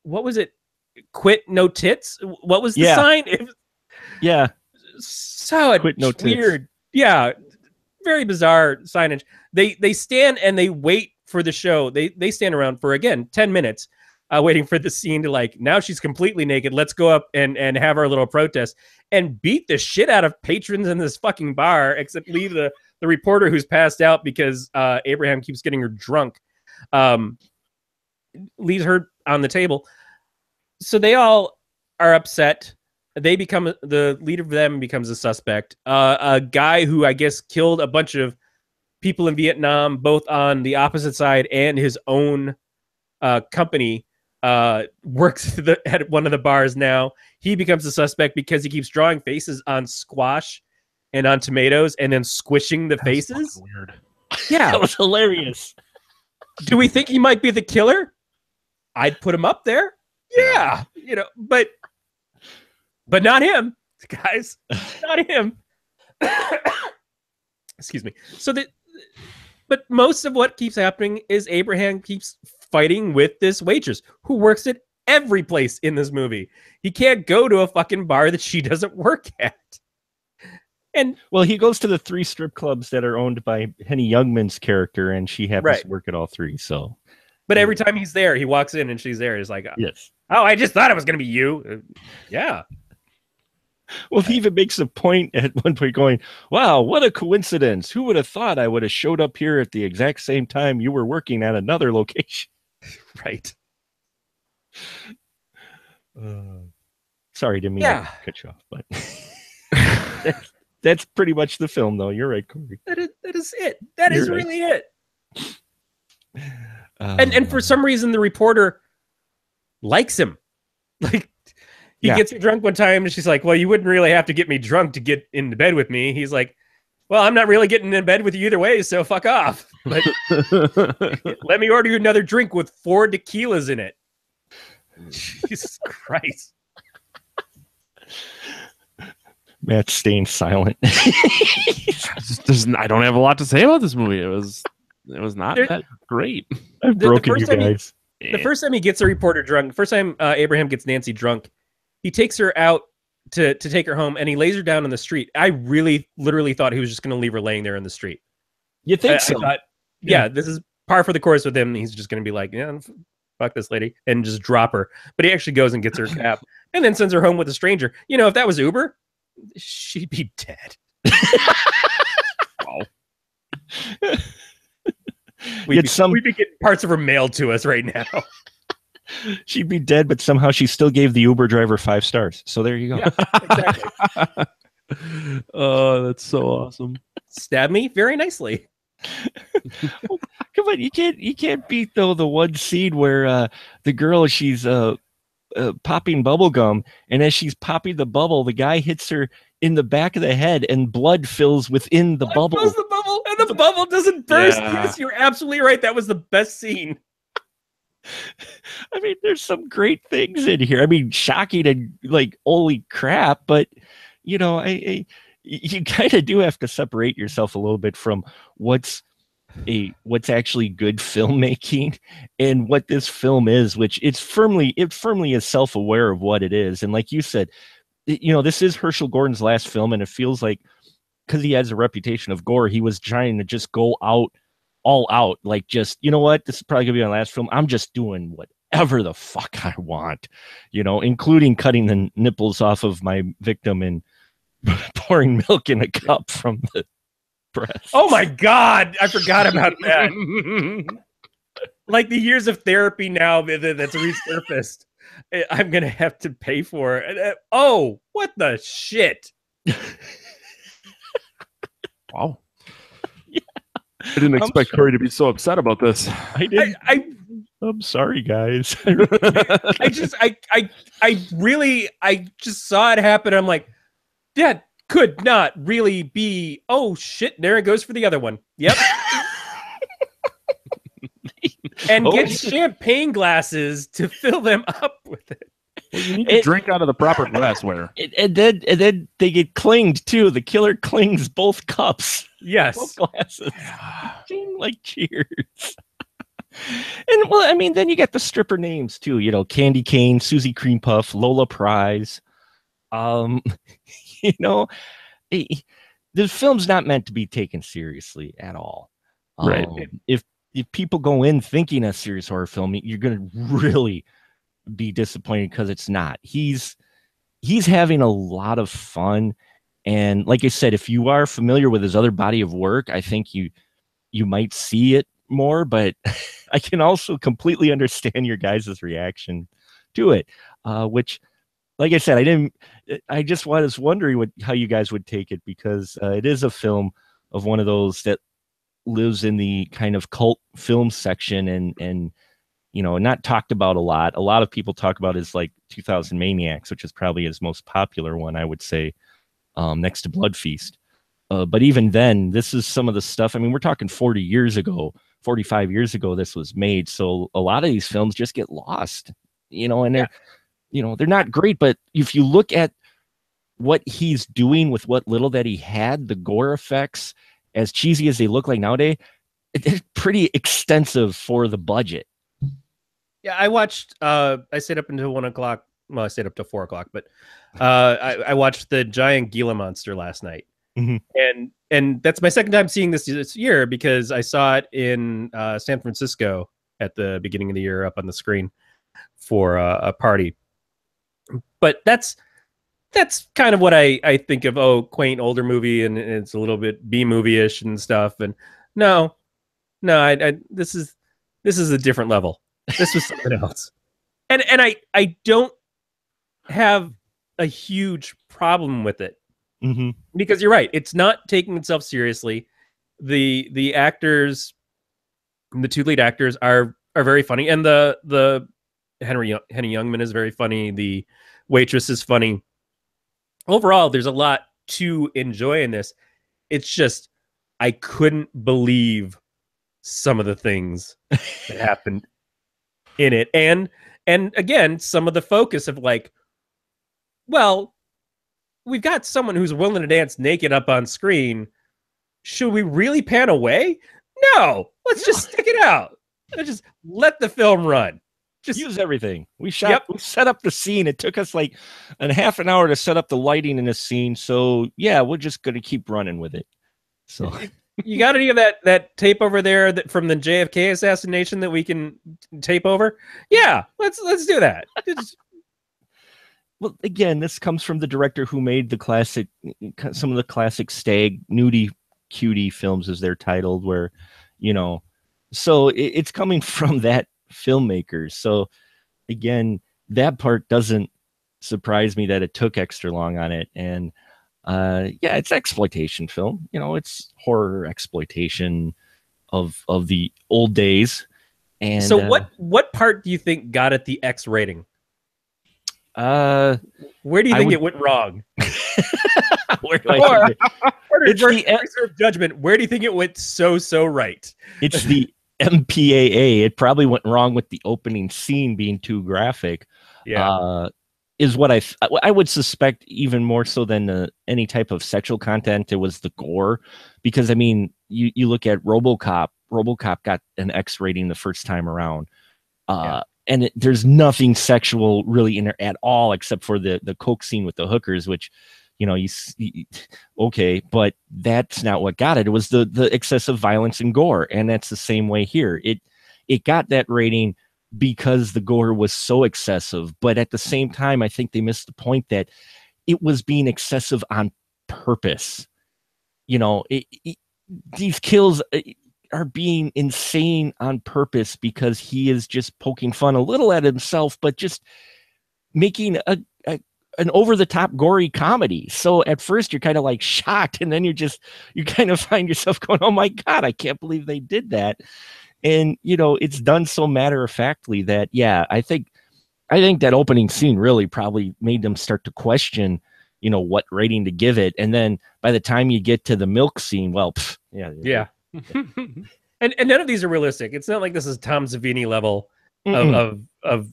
S2: What was it? Quit no tits. What was the sign? So
S3: quit no
S2: weird.
S3: Tits.
S2: Yeah, very bizarre signage. They stand and they wait for the show. They stand around for, again, 10 minutes waiting for the scene to now she's completely naked. Let's go up and have our little protest and beat the shit out of patrons in this fucking bar, except leave the reporter who's passed out because Abraham keeps getting her drunk. Leaves her on the table. So they all are upset. The leader of them becomes a suspect. A guy who I guess killed a bunch of people in Vietnam, both on the opposite side and his own company, works at one of the bars now. He becomes a suspect because he keeps drawing faces on squash and on tomatoes and then squishing the faces.
S1: Weird.
S2: Yeah.
S3: That was hilarious.
S2: Do we think he might be the killer? I'd put him up there. Yeah. But not him, guys. Not him. Excuse me. But most of what keeps happening is Abraham keeps fighting with this waitress who works at every place in this movie. He can't go to a fucking bar that she doesn't work at. And
S3: he goes to the 3 strip clubs that are owned by Henny Youngman's character, and she happens to work at all 3. So,
S2: but every time he's there, he walks in and she's there. He's like,
S3: yes.
S2: Oh, I just thought it was going to be you. Yeah.
S3: Well, he even makes a point at one point going, wow, what a coincidence. Who would have thought I would have showed up here at the exact same time you were working at another location?
S2: Right.
S3: Sorry, didn't mean to cut you off, but that's pretty much the film, though. You're right, Corey.
S2: That is it. That is really it. And for some reason, the reporter likes him. He gets her drunk one time, and she's like, well, you wouldn't really have to get me drunk to get into bed with me. He's like, well, I'm not really getting in bed with you either way, so fuck off. But let me order you another drink with 4 tequilas in it. Jesus Christ.
S3: Matt's staying silent.
S1: I don't have a lot to say about this movie. It was not that great.
S3: I've broken you guys.
S2: The first time he gets a reporter drunk, first time Abraham gets Nancy drunk, he takes her out to take her home, and he lays her down in the street. I really, literally thought he was just going to leave her laying there in the street.
S3: You think so?
S2: I thought, yeah, this is par for the course with him. He's just going to be like, yeah, fuck this lady, and just drop her. But he actually goes and gets her a cab, and then sends her home with a stranger. If that was Uber, she'd be dead. Wow. We'd be getting parts of her mailed to us right now.
S3: She'd be dead, but somehow she still gave the Uber driver 5 stars. So there you go.
S2: Yeah, exactly.
S1: Oh, that's so awesome.
S2: Stab me very nicely.
S3: Come on, you can't beat though the one scene where the girl, she's popping bubble gum, and as she's popping the bubble, the guy hits her in the back of the head, and blood fills within the bubble.
S2: Fills the bubble, and the bubble doesn't burst.
S1: Yeah.
S2: Yes, you're absolutely right. That was the best scene.
S3: I mean, there's some great things in here. I mean, shocking and like, holy crap! But you know, you kind of do have to separate yourself a little bit from what's actually good filmmaking and what this film is, which it firmly is self-aware of what it is. And like you said, you know, this is Herschel Gordon's last film, and it feels like, because he has a reputation of gore, he was trying to just go all out, like, just, you know what, this is probably gonna be my last film. I'm just doing whatever the fuck I want, you know, including cutting the nipples off of my victim and pouring milk in a cup from the breast.
S2: Oh my God, I forgot about that. Like the years of therapy now that's resurfaced, I'm gonna have to pay for it. Oh, what the shit!
S1: Wow. Yeah. I didn't expect Corey to be so upset about this.
S3: I did. I'm sorry, guys.
S2: I just saw it happen. I'm like, that could not really be. Oh shit! There it goes for the other one. Yep. And get champagne glasses to fill them up with it.
S1: Well, you need to drink out of the proper glassware.
S3: And then they get clinged too. The killer clings both cups.
S2: Yes.
S3: Both glasses. Like, cheers. And well, I mean, then you get the stripper names too. You know, Candy Cane, Susie Cream Puff, Lola Prize. You know, the film's not meant to be taken seriously at all.
S1: Right.
S3: If people go in thinking a serious horror film, you're going to really be disappointed, because it's not. He's having a lot of fun, and like I said, if you are familiar with his other body of work, I think you might see it more. But I can also completely understand your guys' reaction to it, which, like I said, I just was wondering how you guys would take it, because it is a film of one of those that lives in the kind of cult film section, and you know, not talked about a lot. A lot of people talk about his like 2000 Maniacs, which is probably his most popular one, I would say, next to Blood Feast. But even then, this is some of the stuff. I mean, we're talking 40 years ago, 45 years ago, this was made. So a lot of these films just get lost, you know, and they're not great. But if you look at what he's doing with what little that he had, the gore effects, as cheesy as they look like nowadays, it's pretty extensive for the budget.
S2: Yeah, I watched. I stayed up until 1 o'clock. Well, I stayed up till 4 o'clock, but I watched the giant Gila monster last night, and that's my second time seeing this year, because I saw it in San Francisco at the beginning of the year up on the screen for a party. But that's kind of what I think of. Oh, quaint older movie, and it's a little bit B movie-ish and stuff. And no, this is a different level. This was something else. And I don't have a huge problem with it, because you're right. It's not taking itself seriously. The actors, the two lead actors are very funny, and the Henny Youngman is very funny. The waitress is funny. Overall, there's a lot to enjoy in this. It's just, I couldn't believe some of the things that happened in it. And again, some of the focus of like, well, we've got someone who's willing to dance naked up on screen. Should we really pan away? No, let's just stick it out. Let's just let the film run. Just
S3: use everything. We set up the scene. It took us like a half an hour to set up the lighting in the scene. So yeah, we're just going to keep running with it. So
S2: you got any of that tape over there from the JFK assassination that we can tape over? Yeah, let's do that.
S3: Well, again, this comes from the director who made some of the classic stag nudie cutie films, as they're titled, where, you know, so it's coming from that filmmaker. So again, that part doesn't surprise me that it took extra long on it. And Yeah, it's exploitation film. You know, it's horror exploitation of the old days. And
S2: so what part do you think got it the X rating? Where do you think it went wrong?
S3: Where do I think
S2: it's the judgment. Where do you think it went so right?
S3: It's the MPAA. It probably went wrong with the opening scene being too graphic.
S2: Yeah,
S3: is what I would suspect even more so than any type of sexual content. It was the gore, because I mean, you look at RoboCop. RoboCop got an X rating the first time around. And there's nothing sexual really in there at all, except for the coke scene with the hookers, which, you know, okay, but that's not what got it. It was the excessive violence and gore, and that's the same way here. It got that rating because the gore was so excessive, but at the same time, I think they missed the point that it was being excessive on purpose. You know, these kills are being insane on purpose because he is just poking fun a little at himself, but just making an over-the-top gory comedy. So at first you're kind of like shocked, and then you kind of find yourself going, oh my God, I can't believe they did that. And, you know, it's done so matter-of-factly that, yeah, I think that opening scene really probably made them start to question, you know, what rating to give it. And then by the time you get to the milk scene, well,
S2: yeah. and none of these are realistic. It's not like this is Tom Savini level of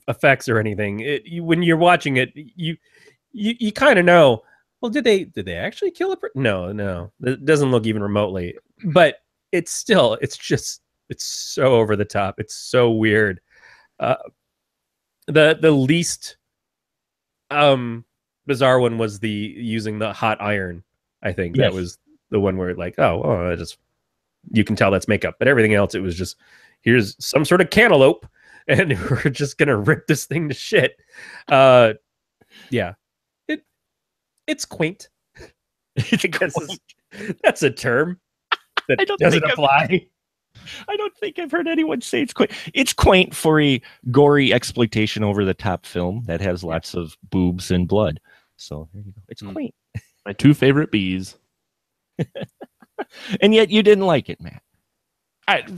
S2: effects or anything. When you're watching it, you kind of know, well, did they actually kill it? No, it doesn't look even remotely. But it's so over the top. It's so weird. The least bizarre one was using the hot iron. I think that was the one where like, you can tell that's makeup, but everything else, it was just, here's some sort of cantaloupe and we're just gonna rip this thing to shit. Yeah, it's quaint. That's a term that doesn't apply.
S3: I don't think I've heard anyone say it's quaint. It's quaint for a gory exploitation over the top film that has lots of boobs and blood. So there you go. It's quaint.
S1: My two favorite bees.
S3: And yet you didn't like it, Matt.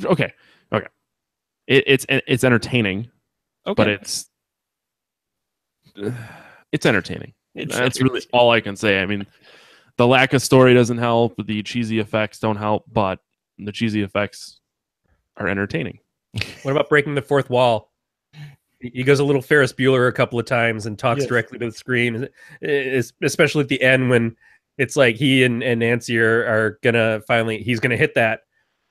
S1: Okay. It's entertaining, but it's entertaining. That's really all I can say. I mean, the lack of story doesn't help. The cheesy effects don't help, but the cheesy effects are entertaining.
S2: What about breaking the fourth wall? He goes a little Ferris Bueller a couple of times and talks directly to the screen, especially at the end when it's like he and Nancy are gonna he's gonna hit that.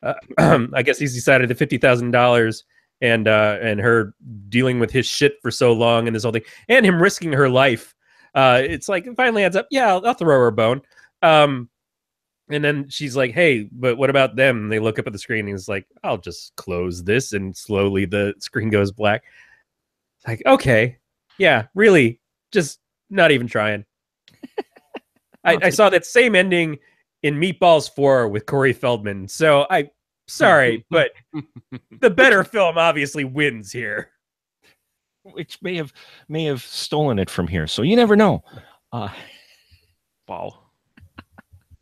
S2: I guess he's decided the $50,000 and her dealing with his shit for so long and this whole thing, and him risking her life. It's like it finally adds up. Yeah, I'll throw her a bone. And then she's like, "Hey, but what about them?" And they look up at the screen and he's like, "I'll just close this," and slowly the screen goes black. It's like, okay, yeah, really, just not even trying. I saw that same ending in Meatballs 4 with Corey Feldman. So sorry, but the better film obviously wins here.
S3: Which may have stolen it from here. So you never know.
S1: Wow.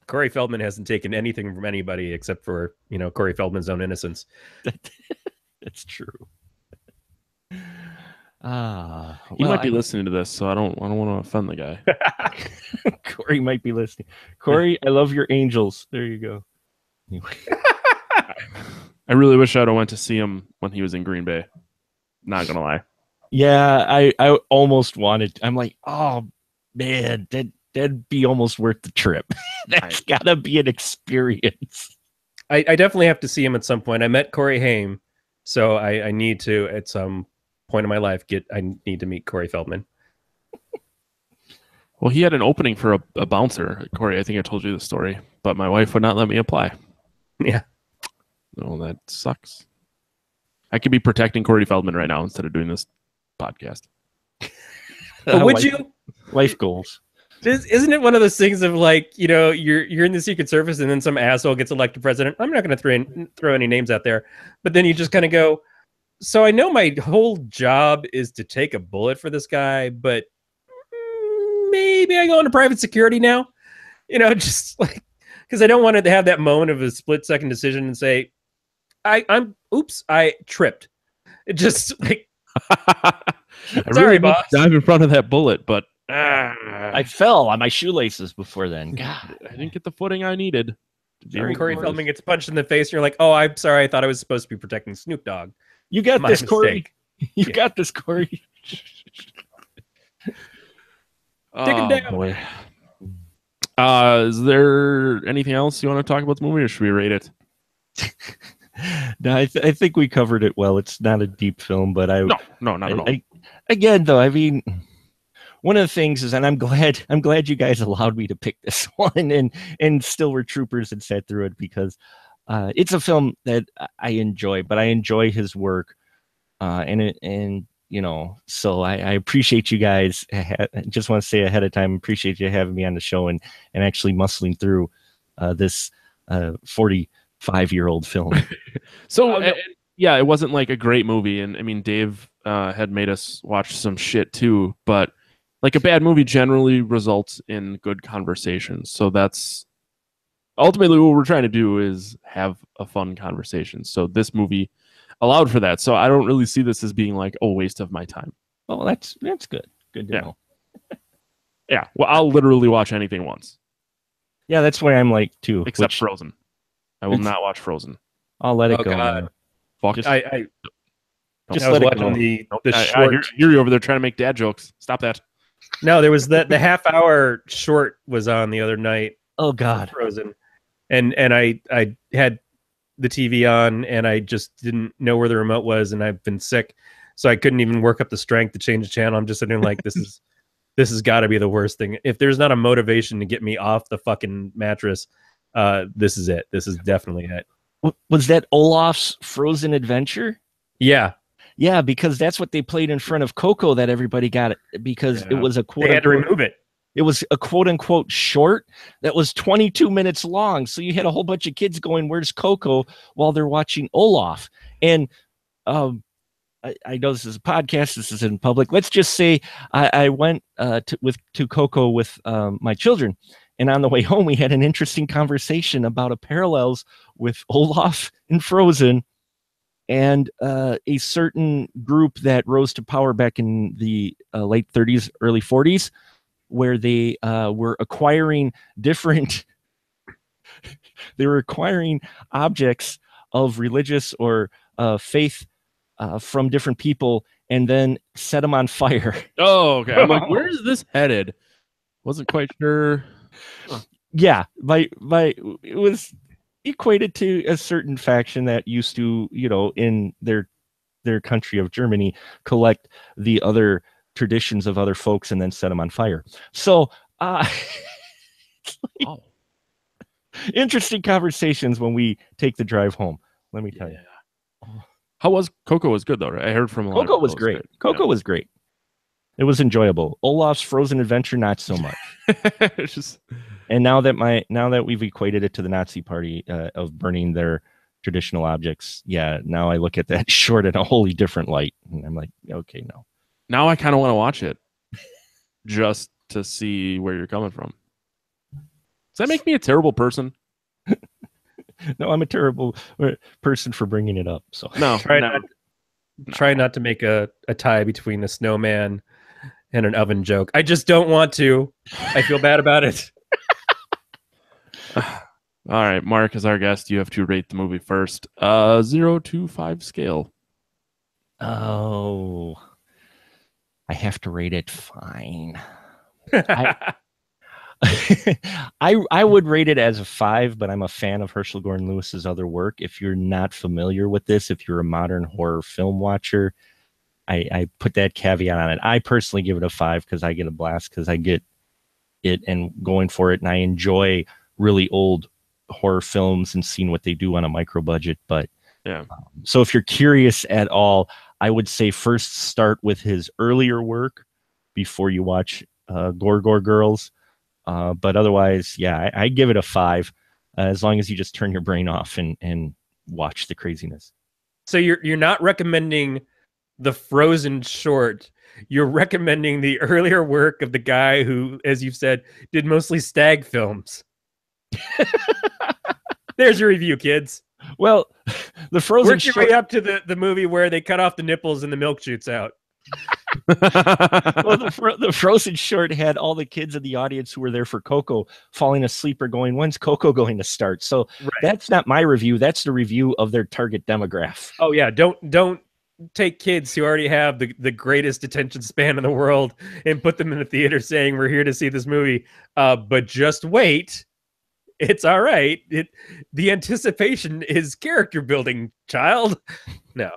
S2: Corey Feldman hasn't taken anything from anybody except for, Corey Feldman's own innocence.
S3: That's true.
S1: He might be listening to this, so I don't want to offend the guy.
S3: Corey might be listening. Corey, I love your angels. There you go. Anyway.
S1: I really wish I'd have went to see him when he was in Green Bay. Not gonna lie.
S3: Yeah, I almost wanted. I'm like, oh man, that'd be almost worth the trip. That's gotta be an experience.
S2: I definitely have to see him at some point. I met Corey Haim, so I need to at some point in my life I need to meet Corey Feldman.
S1: Well, he had an opening for a bouncer, Corey. I think I told you the story, but my wife would not let me apply.
S2: Yeah.
S1: Oh, that sucks. I could be protecting Corey Feldman right now instead of doing this podcast.
S2: But would you?
S3: Life goals.
S2: Isn't it one of those things of like, you're in the Secret Service and then some asshole gets elected president? I'm not going to throw any names out there, but then you just kind of go, so I know my whole job is to take a bullet for this guy, but maybe I go into private security now. just like, because I don't want to have that moment of a split-second decision and say, oops, I tripped. It just like,
S1: sorry, boss. Dive in front of that bullet, but
S3: I fell on my shoelaces before then. God,
S1: I didn't get the footing I needed.
S2: Corey Feldman gets punched in the face, and you're like, "Oh, I'm sorry. I thought I was supposed to be protecting Snoop Dogg."
S3: You got this, Corey. You got this, Corey.
S2: Take him down.
S1: Boy. Is there anything else you want to talk about the movie, or should we rate it?
S3: No, I think we covered it well. It's not a deep film, but
S1: no, not at all.
S3: Again, though, I mean, one of the things is, and I'm glad you guys allowed me to pick this one, and still were troopers and sat through it, because it's a film that I enjoy, but I enjoy his work, and so I appreciate you guys. I just want to say ahead of time, appreciate you having me on the show and actually muscling through this 45-year-old film.
S1: So yeah, it wasn't like a great movie, and I mean, Dave had made us watch some shit too, but like a bad movie generally results in good conversations. So that's ultimately what we're trying to do, is have a fun conversation. So this movie allowed for that. So I don't really see this as being like a waste of my time.
S3: Oh, that's good. Good to know.
S1: Yeah. Well, I'll literally watch anything once.
S3: Yeah, that's why I'm like too.
S1: Except Frozen. I will not watch Frozen.
S3: I'll let it go.
S2: God.
S1: Fuck.
S2: I was watching the short.
S1: I hear you over there trying to make dad jokes. Stop that.
S2: No, there was the half-hour short was on the other night.
S3: Oh God,
S2: Frozen, and I had the TV on, and I just didn't know where the remote was, and I've been sick, so I couldn't even work up the strength to change the channel. I'm just sitting like, this has got to be the worst thing. If there's not a motivation to get me off the fucking mattress, this is it. This is definitely it.
S3: Was that Olaf's Frozen Adventure? Yeah, because that's what they played in front of Coco that everybody got it, because it was a quote.
S2: They had to remove it.
S3: It was a quote unquote short that was 22 minutes long. So you had a whole bunch of kids going, "Where's Coco?" while they're watching Olaf. And I know this is a podcast, this is in public. Let's just say I went to Coco with my children. And on the way home, we had an interesting conversation about a parallels with Olaf and Frozen, and a certain group that rose to power back in the late 30s, early 40s, where they were acquiring different, they were acquiring objects of religious or faith from different people, and then set them on fire.
S1: Oh, okay. I'm like, where is this headed? Wasn't quite sure.
S3: Yeah, it was equated to a certain faction that used to, in their country of Germany, collect the other traditions of other folks and then set them on fire. So interesting conversations when we take the drive home, let me tell you.
S1: How was Coco? Was good though, right? I heard from a lot
S3: Coco was great. Coco was great. It was enjoyable. Olaf's Frozen Adventure, not so much. And now that we've equated it to the Nazi Party of burning their traditional objects, now I look at that short in a wholly different light, and I'm like, okay, no.
S1: Now I kind of want to watch it just to see where you're coming from. Does that make me a terrible person?
S3: No, I'm a terrible person for bringing it up. So
S1: no,
S2: try not to make a tie between a snowman and an oven joke. I just don't want to. I feel bad about it.
S1: All right, Mark, as our guest, you have to rate the movie first. 0 to 5 scale.
S3: Oh, I have to rate it fine. I would rate it as a 5, but I'm a fan of Herschel Gordon Lewis's other work. If you're not familiar with this, if you're a modern horror film watcher, I put that caveat on it. I personally give it a 5 because I get a blast, because I get it and going for it, and I enjoy really old horror films and seeing what they do on a micro budget. But so if you're curious at all, I would say first start with his earlier work before you watch Gore Girls. But otherwise, I give it a 5, as long as you just turn your brain off and watch the craziness.
S2: So you're not recommending the Frozen short, you're recommending the earlier work of the guy who, as you've said, did mostly stag films. There's your review, kids.
S3: Well, the Frozen
S2: Work your way up to the movie where they cut off the nipples and the milk shoots out.
S3: Well, the Frozen short had all the kids in the audience who were there for Coco falling asleep or going, when's Coco going to start? So that's not my review. That's the review of their target demographic.
S2: Oh yeah, don't take kids who already have the greatest attention span in the world and put them in the theater saying we're here to see this movie. But just wait. It's all right. The anticipation is character building, child. No.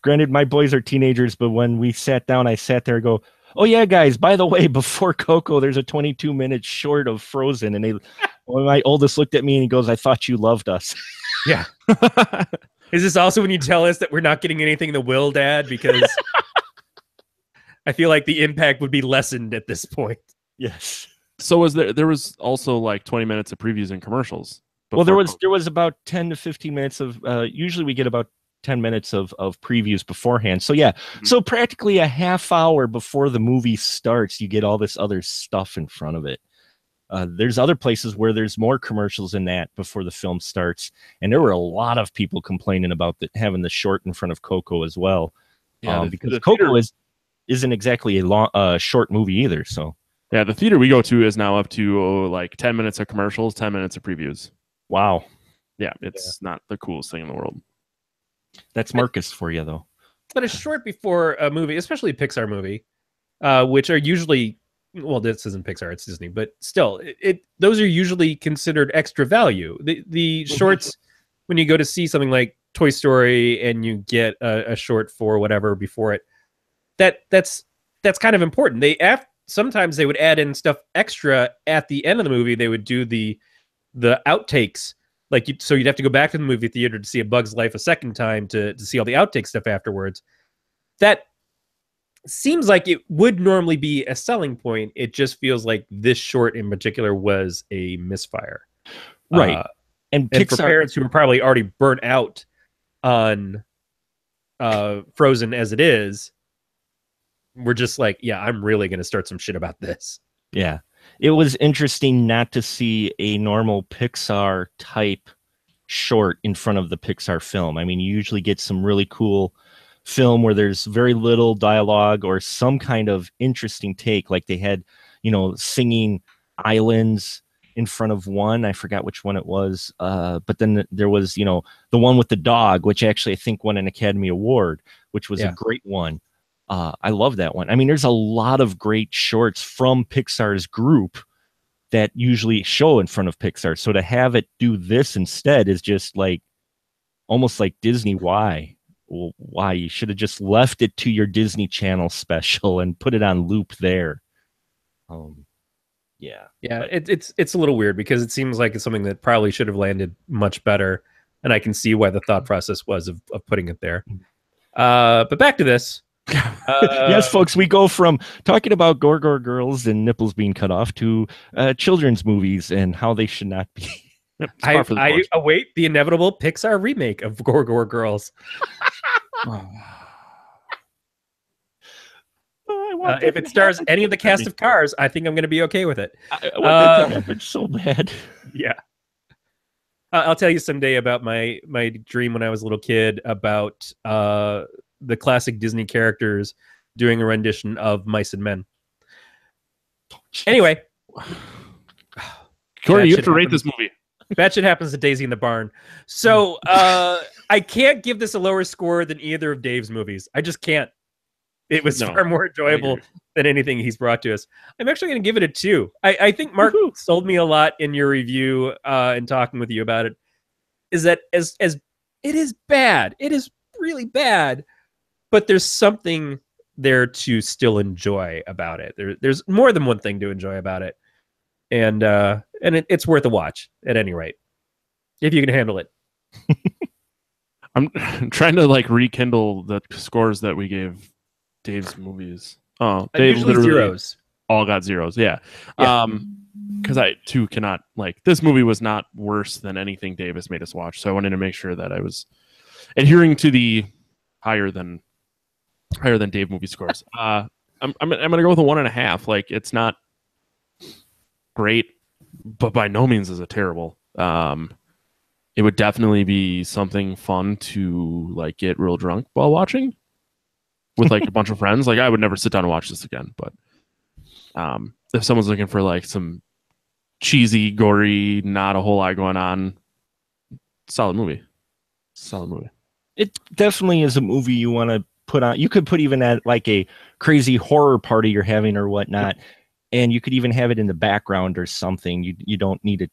S3: Granted, my boys are teenagers, but when we sat down, I sat there and go, oh yeah, guys, by the way, before Coco, there's a 22-minute short of Frozen. And my oldest looked at me and he goes, I thought you loved us.
S2: Yeah. Is this also when you tell us that we're not getting anything to Will, Dad? Because I feel like the impact would be lessened at this point.
S3: Yes.
S1: So there was also like 20 minutes of previews and commercials.
S3: Well, there was about 10 to 15 minutes of usually we get about 10 minutes of previews beforehand. So yeah, so practically a half hour before the movie starts, you get all this other stuff in front of it. There's other places where there's more commercials in that before the film starts. And there were a lot of people complaining about having the short in front of Coco as well. Yeah, because Coco isn't exactly a short movie either. So
S1: yeah, the theater we go to is now up to like 10 minutes of commercials, 10 minutes of previews.
S3: Wow.
S1: Yeah, it's not the coolest thing in the world.
S3: That's Marcus for you, though.
S2: But a short before a movie, especially a Pixar movie, which are usually, well, this isn't Pixar, it's Disney, but still, those are usually considered extra value. The shorts, when you go to see something like Toy Story and you get a short for whatever before it, that's kind of important. Sometimes they would add in stuff extra at the end of the movie. They would do the outtakes. So you'd have to go back to the movie theater to see A Bug's Life a second time to see all the outtake stuff afterwards. That seems like it would normally be a selling point. It just feels like this short in particular was a misfire.
S3: Right.
S2: And for parents who were probably already burnt out on Frozen as it is, we're just like, yeah, I'm really going to start some shit about this.
S3: Yeah. It was interesting not to see a normal Pixar type short in front of the Pixar film. I mean, you usually get some really cool film where there's very little dialogue or some kind of interesting take. Like they had, singing islands in front of one. I forgot which one it was. But then there was, the one with the dog, which actually I think won an Academy Award, which was a great one. I love that one. I mean, there's a lot of great shorts from Pixar's group that usually show in front of Pixar. So to have it do this instead is just like almost like Disney. Why? Well, why? You should have just left it to your Disney Channel special and put it on loop there. Yeah.
S2: It's a little weird because it seems like it's something that probably should have landed much better, and I can see why the thought process was of putting it there. But back to this.
S3: Yes, folks, we go from talking about Gore girls and nipples being cut off to children's movies and how they should not be.
S2: I await the inevitable Pixar remake of Gore girls. If it stars any of the cast of Cars, I think I'm going to be okay with it.
S3: It's so bad.
S2: Yeah. I'll tell you someday about my dream when I was a little kid about the classic Disney characters doing a rendition of Mice and Men. Anyway.
S1: Corey, you have to rate this movie.
S2: That shit happens to Daisy in the Barn. So I can't give this a lower score than either of Dave's movies. I just can't. It was far more enjoyable than anything he's brought to us. I'm actually going to give it a 2. I think Mark sold me a lot in your review and talking with you about it. Is that as it is bad. It is really bad. But there's something there to still enjoy about it. There's more than one thing to enjoy about it. And it's worth a watch at any rate, if you can handle it.
S1: I'm trying to rekindle the scores that we gave Dave's movies. Oh, Dave
S2: usually zeros.
S1: All got zeros. Yeah. Because I too cannot this movie was not worse than anything Dave has made us watch. So I wanted to make sure that I was adhering to the higher than higher than Dave movie scores. I'm gonna go with a 1.5. Like, it's not great, but by no means is it terrible. It would definitely be something fun to like get real drunk while watching with like a bunch of friends. Like, I would never sit down and watch this again, but if someone's looking for like some cheesy, gory, not a whole lot going on, solid movie.
S3: It definitely is a movie you want to put on. You could put even at like a crazy horror party you're having or whatnot, and you could even have it in the background or something. You don't need it,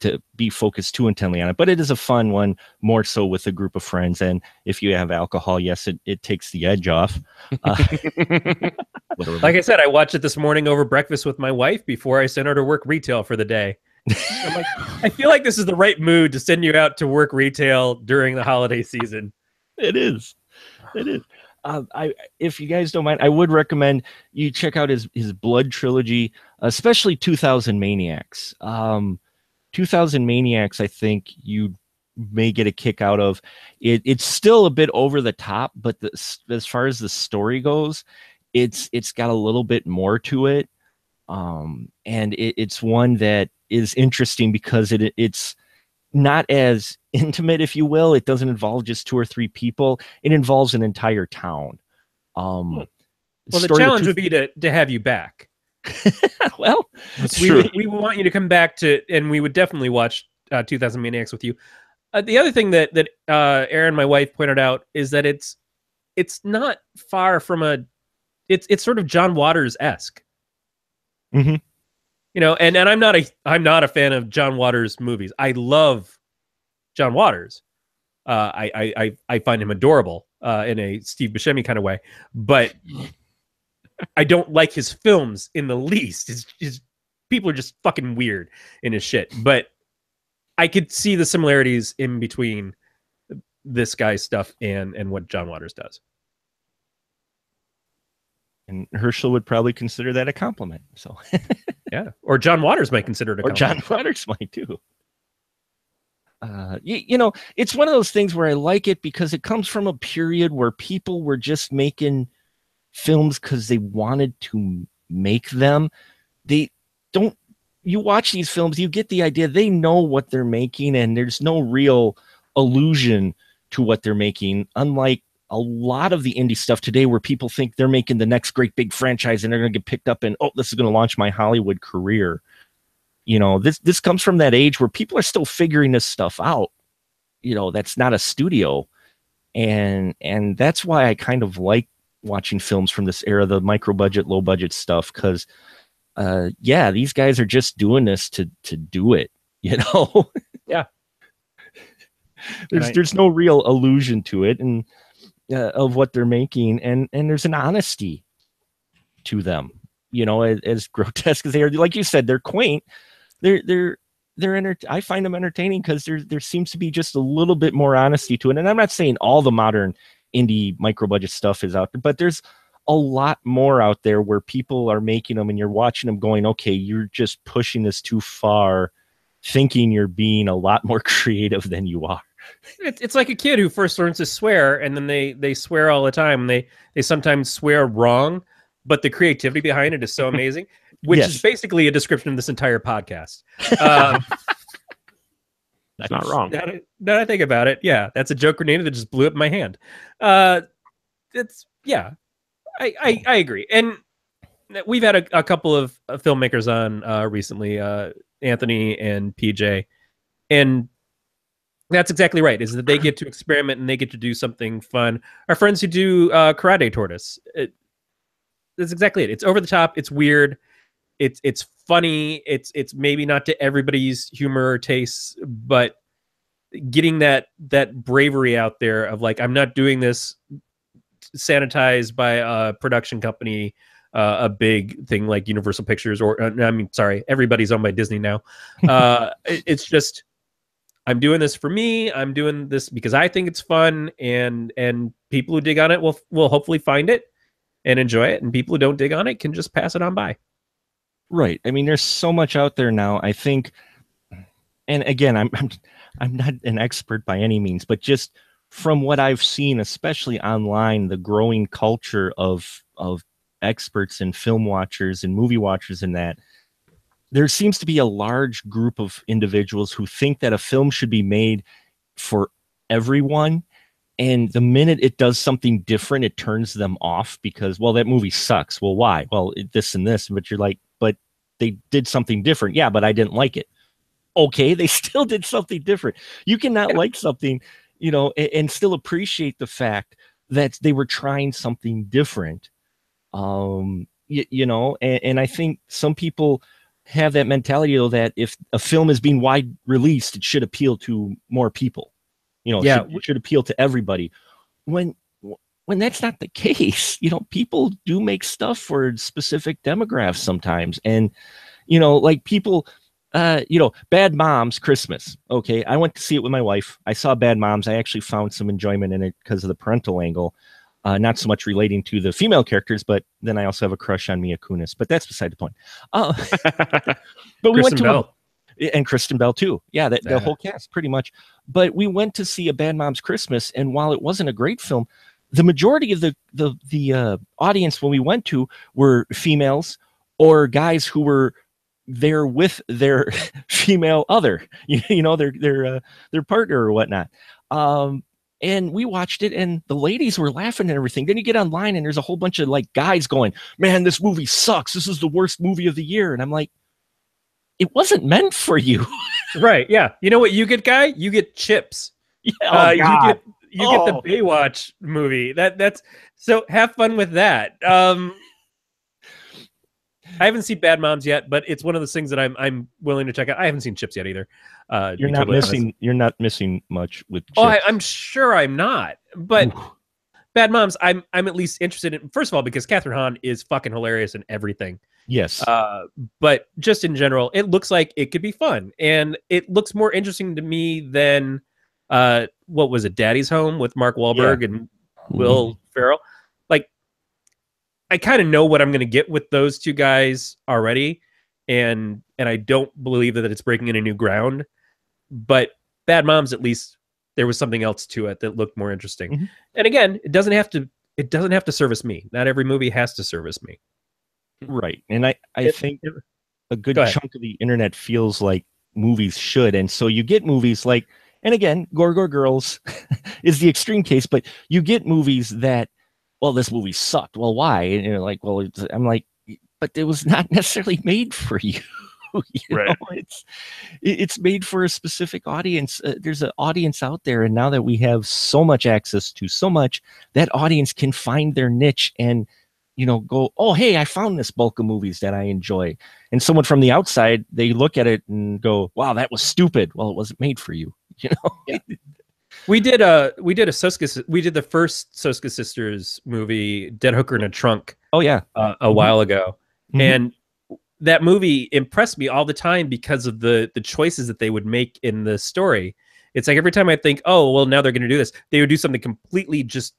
S3: to be focused too intently on it. But it is a fun one, more so with a group of friends. And if you have alcohol, yes, it takes the edge off.
S2: Like I said, I watched it this morning over breakfast with my wife before I sent her to work retail for the day. I'm like, I feel like this is the right mood to send you out to work retail during the holiday season.
S3: It is. If you guys don't mind, I would recommend you check out his Blood trilogy, especially 2000 Maniacs. 2000 Maniacs, I think you may get a kick out of. It's still a bit over the top, but as far as the story goes, it's got a little bit more to it. And it's one that is interesting because it's not as intimate, if you will. It doesn't involve just 2 or 3 people. It involves an entire town.
S2: Well, the challenge would be to have you back.
S3: Well,
S2: we want you to come back and we would definitely watch 2000 Maniacs with you. The other thing that Erin, my wife, pointed out is that it's not far from it's sort of John Waters-esque.
S3: Mm-hmm.
S2: And I'm not a fan of John Waters movies. I love John Waters. I find him adorable in a Steve Buscemi kind of way, but I don't like his films in the least. His people are just fucking weird in his shit. But I could see the similarities in between this guy's stuff and what John Waters does.
S3: And Herschel would probably consider that a compliment. So,
S2: yeah, or John Waters might consider it a compliment.
S3: Or John Waters might too. It's one of those things where I like it because it comes from a period where people were just making films because they wanted to make them. You watch these films, you get the idea they know what they're making, and there's no real illusion to what they're making, unlike a lot of the indie stuff today where people think they're making the next great big franchise and they're going to get picked up and, oh, this is going to launch my Hollywood career. This comes from that age where people are still figuring this stuff out. That's not a studio. And that's why I kind of like watching films from this era, the micro budget, low budget stuff. Cause these guys are just doing this to do it,
S2: Yeah.
S3: There's no real illusion to it. And, of what they're making, and there's an honesty to them, as grotesque as they are. Like you said, they're quaint. They're I find them entertaining because there seems to be just a little bit more honesty to it. And I'm not saying all the modern indie micro budget stuff is out there, but there's a lot more out there where people are making them and you're watching them going, okay, you're just pushing this too far, thinking you're being a lot more creative than you are.
S2: It's like a kid who first learns to swear, and then they swear all the time. They sometimes swear wrong, but the creativity behind it is so amazing, which is basically a description of this entire podcast.
S1: That's not wrong.
S2: Now that I think about it, yeah, that's a joke grenade that just blew up in my hand. I agree, and we've had a couple of filmmakers on recently, Anthony and PJ, and that's exactly right. Is that they get to experiment and they get to do something fun. Our friends who do Karate Tortoise, that's exactly it. It's over the top. It's weird. It's funny. It's maybe not to everybody's humor or tastes, but getting that bravery out there of like, I'm not doing this sanitized by a production company, a big thing like Universal Pictures, or everybody's owned by Disney now. It's just, I'm doing this for me. I'm doing this because I think it's fun, and people who dig on it will hopefully find it and enjoy it, and people who don't dig on it can just pass it on by.
S3: Right. I mean, there's so much out there now, I think, and again, I'm not an expert by any means, but just from what I've seen, especially online, the growing culture of experts and film watchers and movie watchers and that, there seems to be a large group of individuals who think that a film should be made for everyone. And the minute it does something different, it turns them off because, well, that movie sucks. Well, why? Well, this and this. But you're like, but they did something different. Yeah, but I didn't like it. Okay, they still did something different. You cannot like something, you know, and still appreciate the fact that they were trying something different. You know, and I think some people have that mentality, though, that if a film is being wide released, it should appeal to more people. You know, it should appeal to everybody. When that's not the case, you know, people do make stuff for specific demographics sometimes. And, you know, like people, you know, Bad Moms Christmas. Okay, I went to see it with my wife. I saw Bad Moms. I actually found some enjoyment in it because of the parental angle. Not so much relating to the female characters, but then I also have a crush on Mila Kunis. But that's beside the point. But we went to and Kristen Bell too. Yeah, the whole cast pretty much. But we went to see a Bad Moms Christmas, and while it wasn't a great film, the majority of the audience when we went to were females or guys who were there with their female other, you know, their partner or whatnot. And we watched it, and the ladies were laughing and everything. Then you get online, and there's a whole bunch of like guys going, "Man, this movie sucks. This is the worst movie of the year." And I'm like, it wasn't meant for you.
S2: Right. Yeah. You know what you get, guy? You get chips.
S3: Yeah,
S2: you get the Baywatch movie. That's so have fun with that. I haven't seen Bad Moms yet, but it's one of those things that I'm willing to check out. I haven't seen Chips yet either.
S3: You're not missing much with Chips.
S2: Oh, I'm sure I'm not. But ooh. Bad Moms, I'm at least interested in. First of all, because Catherine Hahn is fucking hilarious in everything.
S3: Yes.
S2: But just in general, it looks like it could be fun, and it looks more interesting to me than what was it, Daddy's Home with Mark Wahlberg and Will Ferrell. Like, I kind of know what I'm going to get with those two guys already, and I don't believe that it's breaking any new ground. But Bad Moms, at least there was something else to it that looked more interesting. Mm-hmm. And again, it doesn't have to service me. Not every movie has to service me.
S3: Right. And I think a good chunk of the internet feels like movies should. And so you get movies like, and again, Gore Girls is the extreme case, but you get movies that, well, this movie sucked. Well, why? And you're like, well, I'm like, but it was not necessarily made for you. Right. Know? It's made for a specific audience. There's an audience out there. And now that we have so much access to so much, that audience can find their niche and, you know, go, oh, hey, I found this bulk of movies that I enjoy. And someone from the outside, they look at it and go, wow, that was stupid. Well, it wasn't made for you. You know? Yeah. We did the first Soska Sisters movie, Dead Hooker in a Trunk.
S2: Oh yeah. A while ago. Mm-hmm. And that movie impressed me all the time because of the choices that they would make in the story. It's like every time I think, oh, well, now they're going to do this, they would do something completely just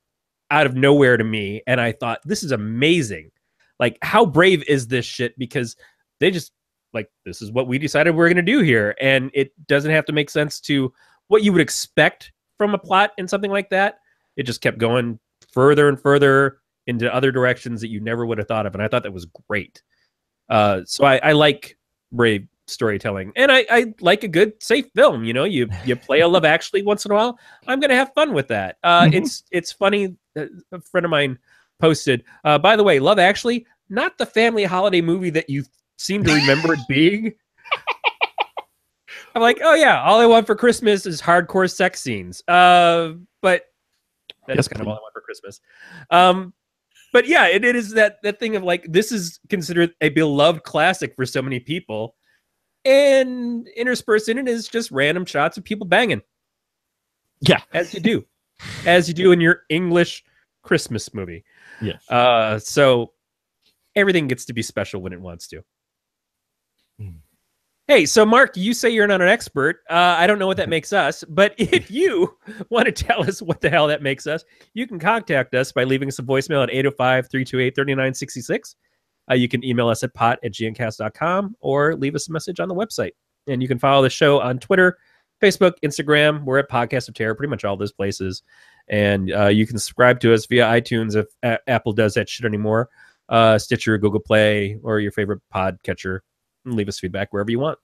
S2: out of nowhere to me. And I thought, this is amazing. Like, how brave is this shit? Because they just like, this is what we decided we're going to do here. And it doesn't have to make sense to what you would expect from a plot in something like that. It just kept going further and further into other directions that you never would have thought of. And I thought that was great. So I like brave storytelling, and I like a good, safe film. You know, you play a Love Actually once in a while. I'm going to have fun with that. It's funny. A friend of mine posted, by the way, Love Actually, not the family holiday movie that you seem to remember it being. I'm like, oh yeah, all I want for Christmas is hardcore sex scenes. But that's kind of all I want for Christmas. But yeah, it is that thing of like, this is considered a beloved classic for so many people, and interspersed in it is just random shots of people banging.
S3: Yeah,
S2: as you do in your English Christmas movie.
S3: Yes.
S2: So everything gets to be special when it wants to. Hey, so Mark, you say you're not an expert. I don't know what that makes us, but if you want to tell us what the hell that makes us, you can contact us by leaving us a voicemail at 805-328-3966. You can email us at pot@gncast.com or leave us a message on the website. And you can follow the show on Twitter Facebook, Instagram. We're at Podcast of Terror, pretty much all those places. And you can subscribe to us via iTunes if Apple does that shit anymore. Stitcher, Google Play, or your favorite podcatcher. Leave us feedback wherever you want.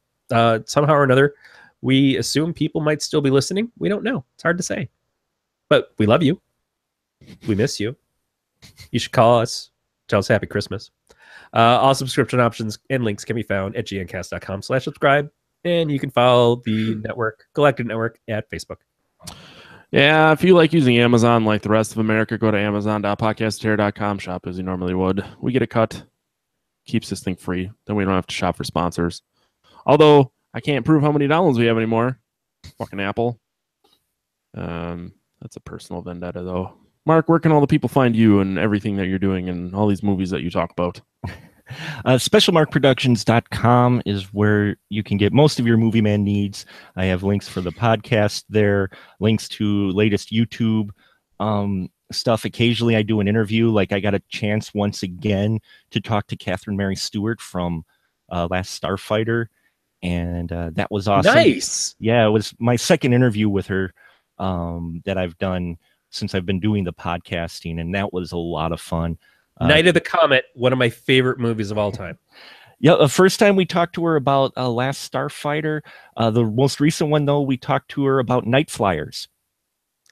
S2: Somehow or another, we assume people might still be listening. We don't know. It's hard to say. But we love you. We miss you. You should call us. Tell us Happy Christmas. All subscription options and links can be found at gncast.com/subscribe. And you can follow the network, Galactic Network, at Facebook.
S1: Yeah, if you like using Amazon like the rest of America, go to amazon.podcastterror.com, shop as you normally would. We get a cut. Keeps this thing free. Then we don't have to shop for sponsors. Although, I can't prove how many downloads we have anymore. Fucking Apple. That's a personal vendetta, though. Mark, where can all the people find you and everything that you're doing and all these movies that you talk about?
S3: SpecialMarkProductions.com is where you can get most of your Movie Man needs. I have links for the podcast there, links to latest YouTube stuff. Occasionally I do an interview. Like I got a chance once again to talk to Catherine Mary Stewart from Last Starfighter. And that was awesome.
S2: Nice.
S3: Yeah, it was my second interview with her that I've done since I've been doing the podcasting. And that was a lot of fun.
S2: Night of the Comet, one of my favorite movies of all time.
S3: Yeah, the first time we talked to her about Last Starfighter. The most recent one, though, we talked to her about Night Flyers.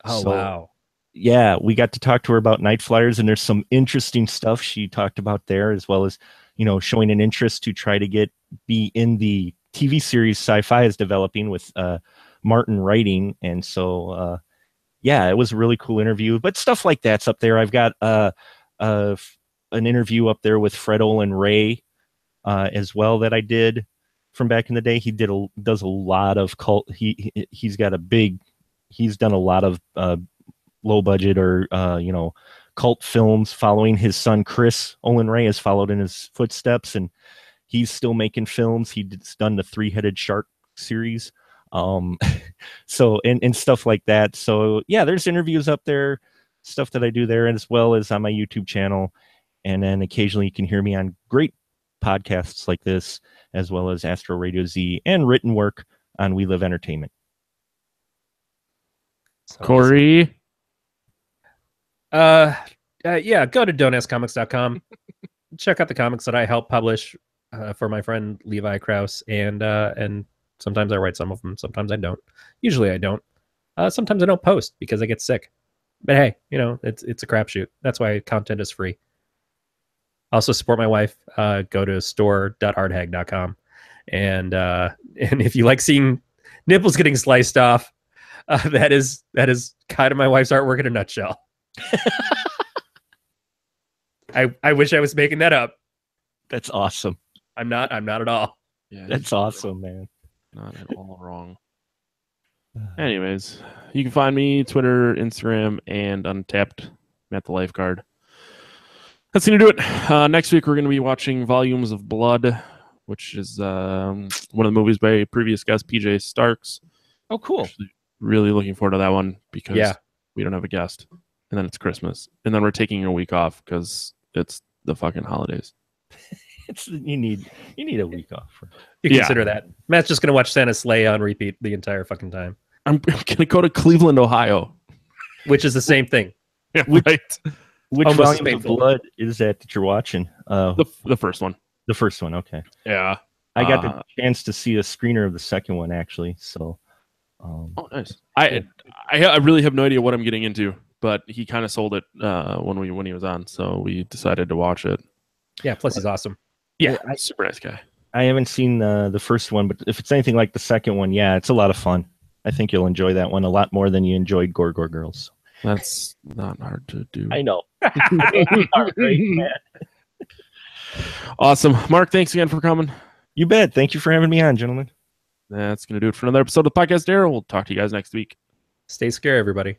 S2: Oh, wow.
S3: Yeah, we got to talk to her about Night Flyers, and there's some interesting stuff she talked about there, as well as, you know, showing an interest to try to be in the TV series Sci-Fi is developing with Martin writing. And so, yeah, it was a really cool interview. But stuff like that's up there. I've got an interview up there with Fred Olin Ray as well that I did from back in the day. He does a lot of cult. He's done a lot of low budget or cult films following his son Chris Olin Ray has followed in his footsteps, and he's still making films. He's done the Three-Headed Shark series, so and stuff like that. So yeah, there's interviews up there, stuff that I do there, as well as on my YouTube channel. And then occasionally you can hear me on great podcasts like this, as well as Astro Radio Z and written work on We Live Entertainment.
S1: Corey?
S2: Yeah, go to don'taskcomics.com. Check out the comics that I help publish for my friend Levi Krause, and sometimes I write some of them, sometimes I don't. Usually I don't. Sometimes I don't post because I get sick. But hey, it's a crapshoot. That's why content is free. Also support my wife. Go to store.hardhag.com. And if you like seeing nipples getting sliced off, that is kind of my wife's artwork in a nutshell. I wish I was making that up.
S3: That's awesome.
S2: I'm not at all.
S1: Yeah,
S3: that's awesome, man.
S1: Not at all wrong. Anyways, you can find me Twitter, Instagram, and Untapped. Matt the Lifeguard. That's going to do it. Next week, we're going to be watching Volumes of Blood, which is one of the movies by previous guest PJ Starks.
S3: Oh, cool.
S1: Really looking forward to that one because we don't have a guest. And then it's Christmas. And then we're taking a week off because it's the fucking holidays.
S3: You need a week off.
S2: Consider that. Matt's just going to watch Santa's Sleigh on repeat the entire fucking time.
S1: I'm going to go to Cleveland, Ohio.
S2: Which is the same thing.
S1: Yeah, right.
S3: Which Volume of Blood is that you're watching?
S1: The first one.
S3: The first one, okay.
S1: Yeah.
S3: I got the chance to see a screener of the second one, actually. So.
S1: Oh, nice. I really have no idea what I'm getting into, but he kind of sold it when he was on, so we decided to watch it.
S2: Yeah, plus he's awesome.
S1: Yeah, super nice guy.
S3: I haven't seen the first one, but if it's anything like the second one, yeah, it's a lot of fun. I think you'll enjoy that one a lot more than you enjoyed Gore Girls.
S1: That's not hard to do.
S3: I know.
S1: Awesome. Mark, thanks again for coming.
S3: You bet. Thank you for having me on, gentlemen.
S1: That's going to do it for another episode of the Podcast Era. We'll talk to you guys next week.
S2: Stay scared, everybody.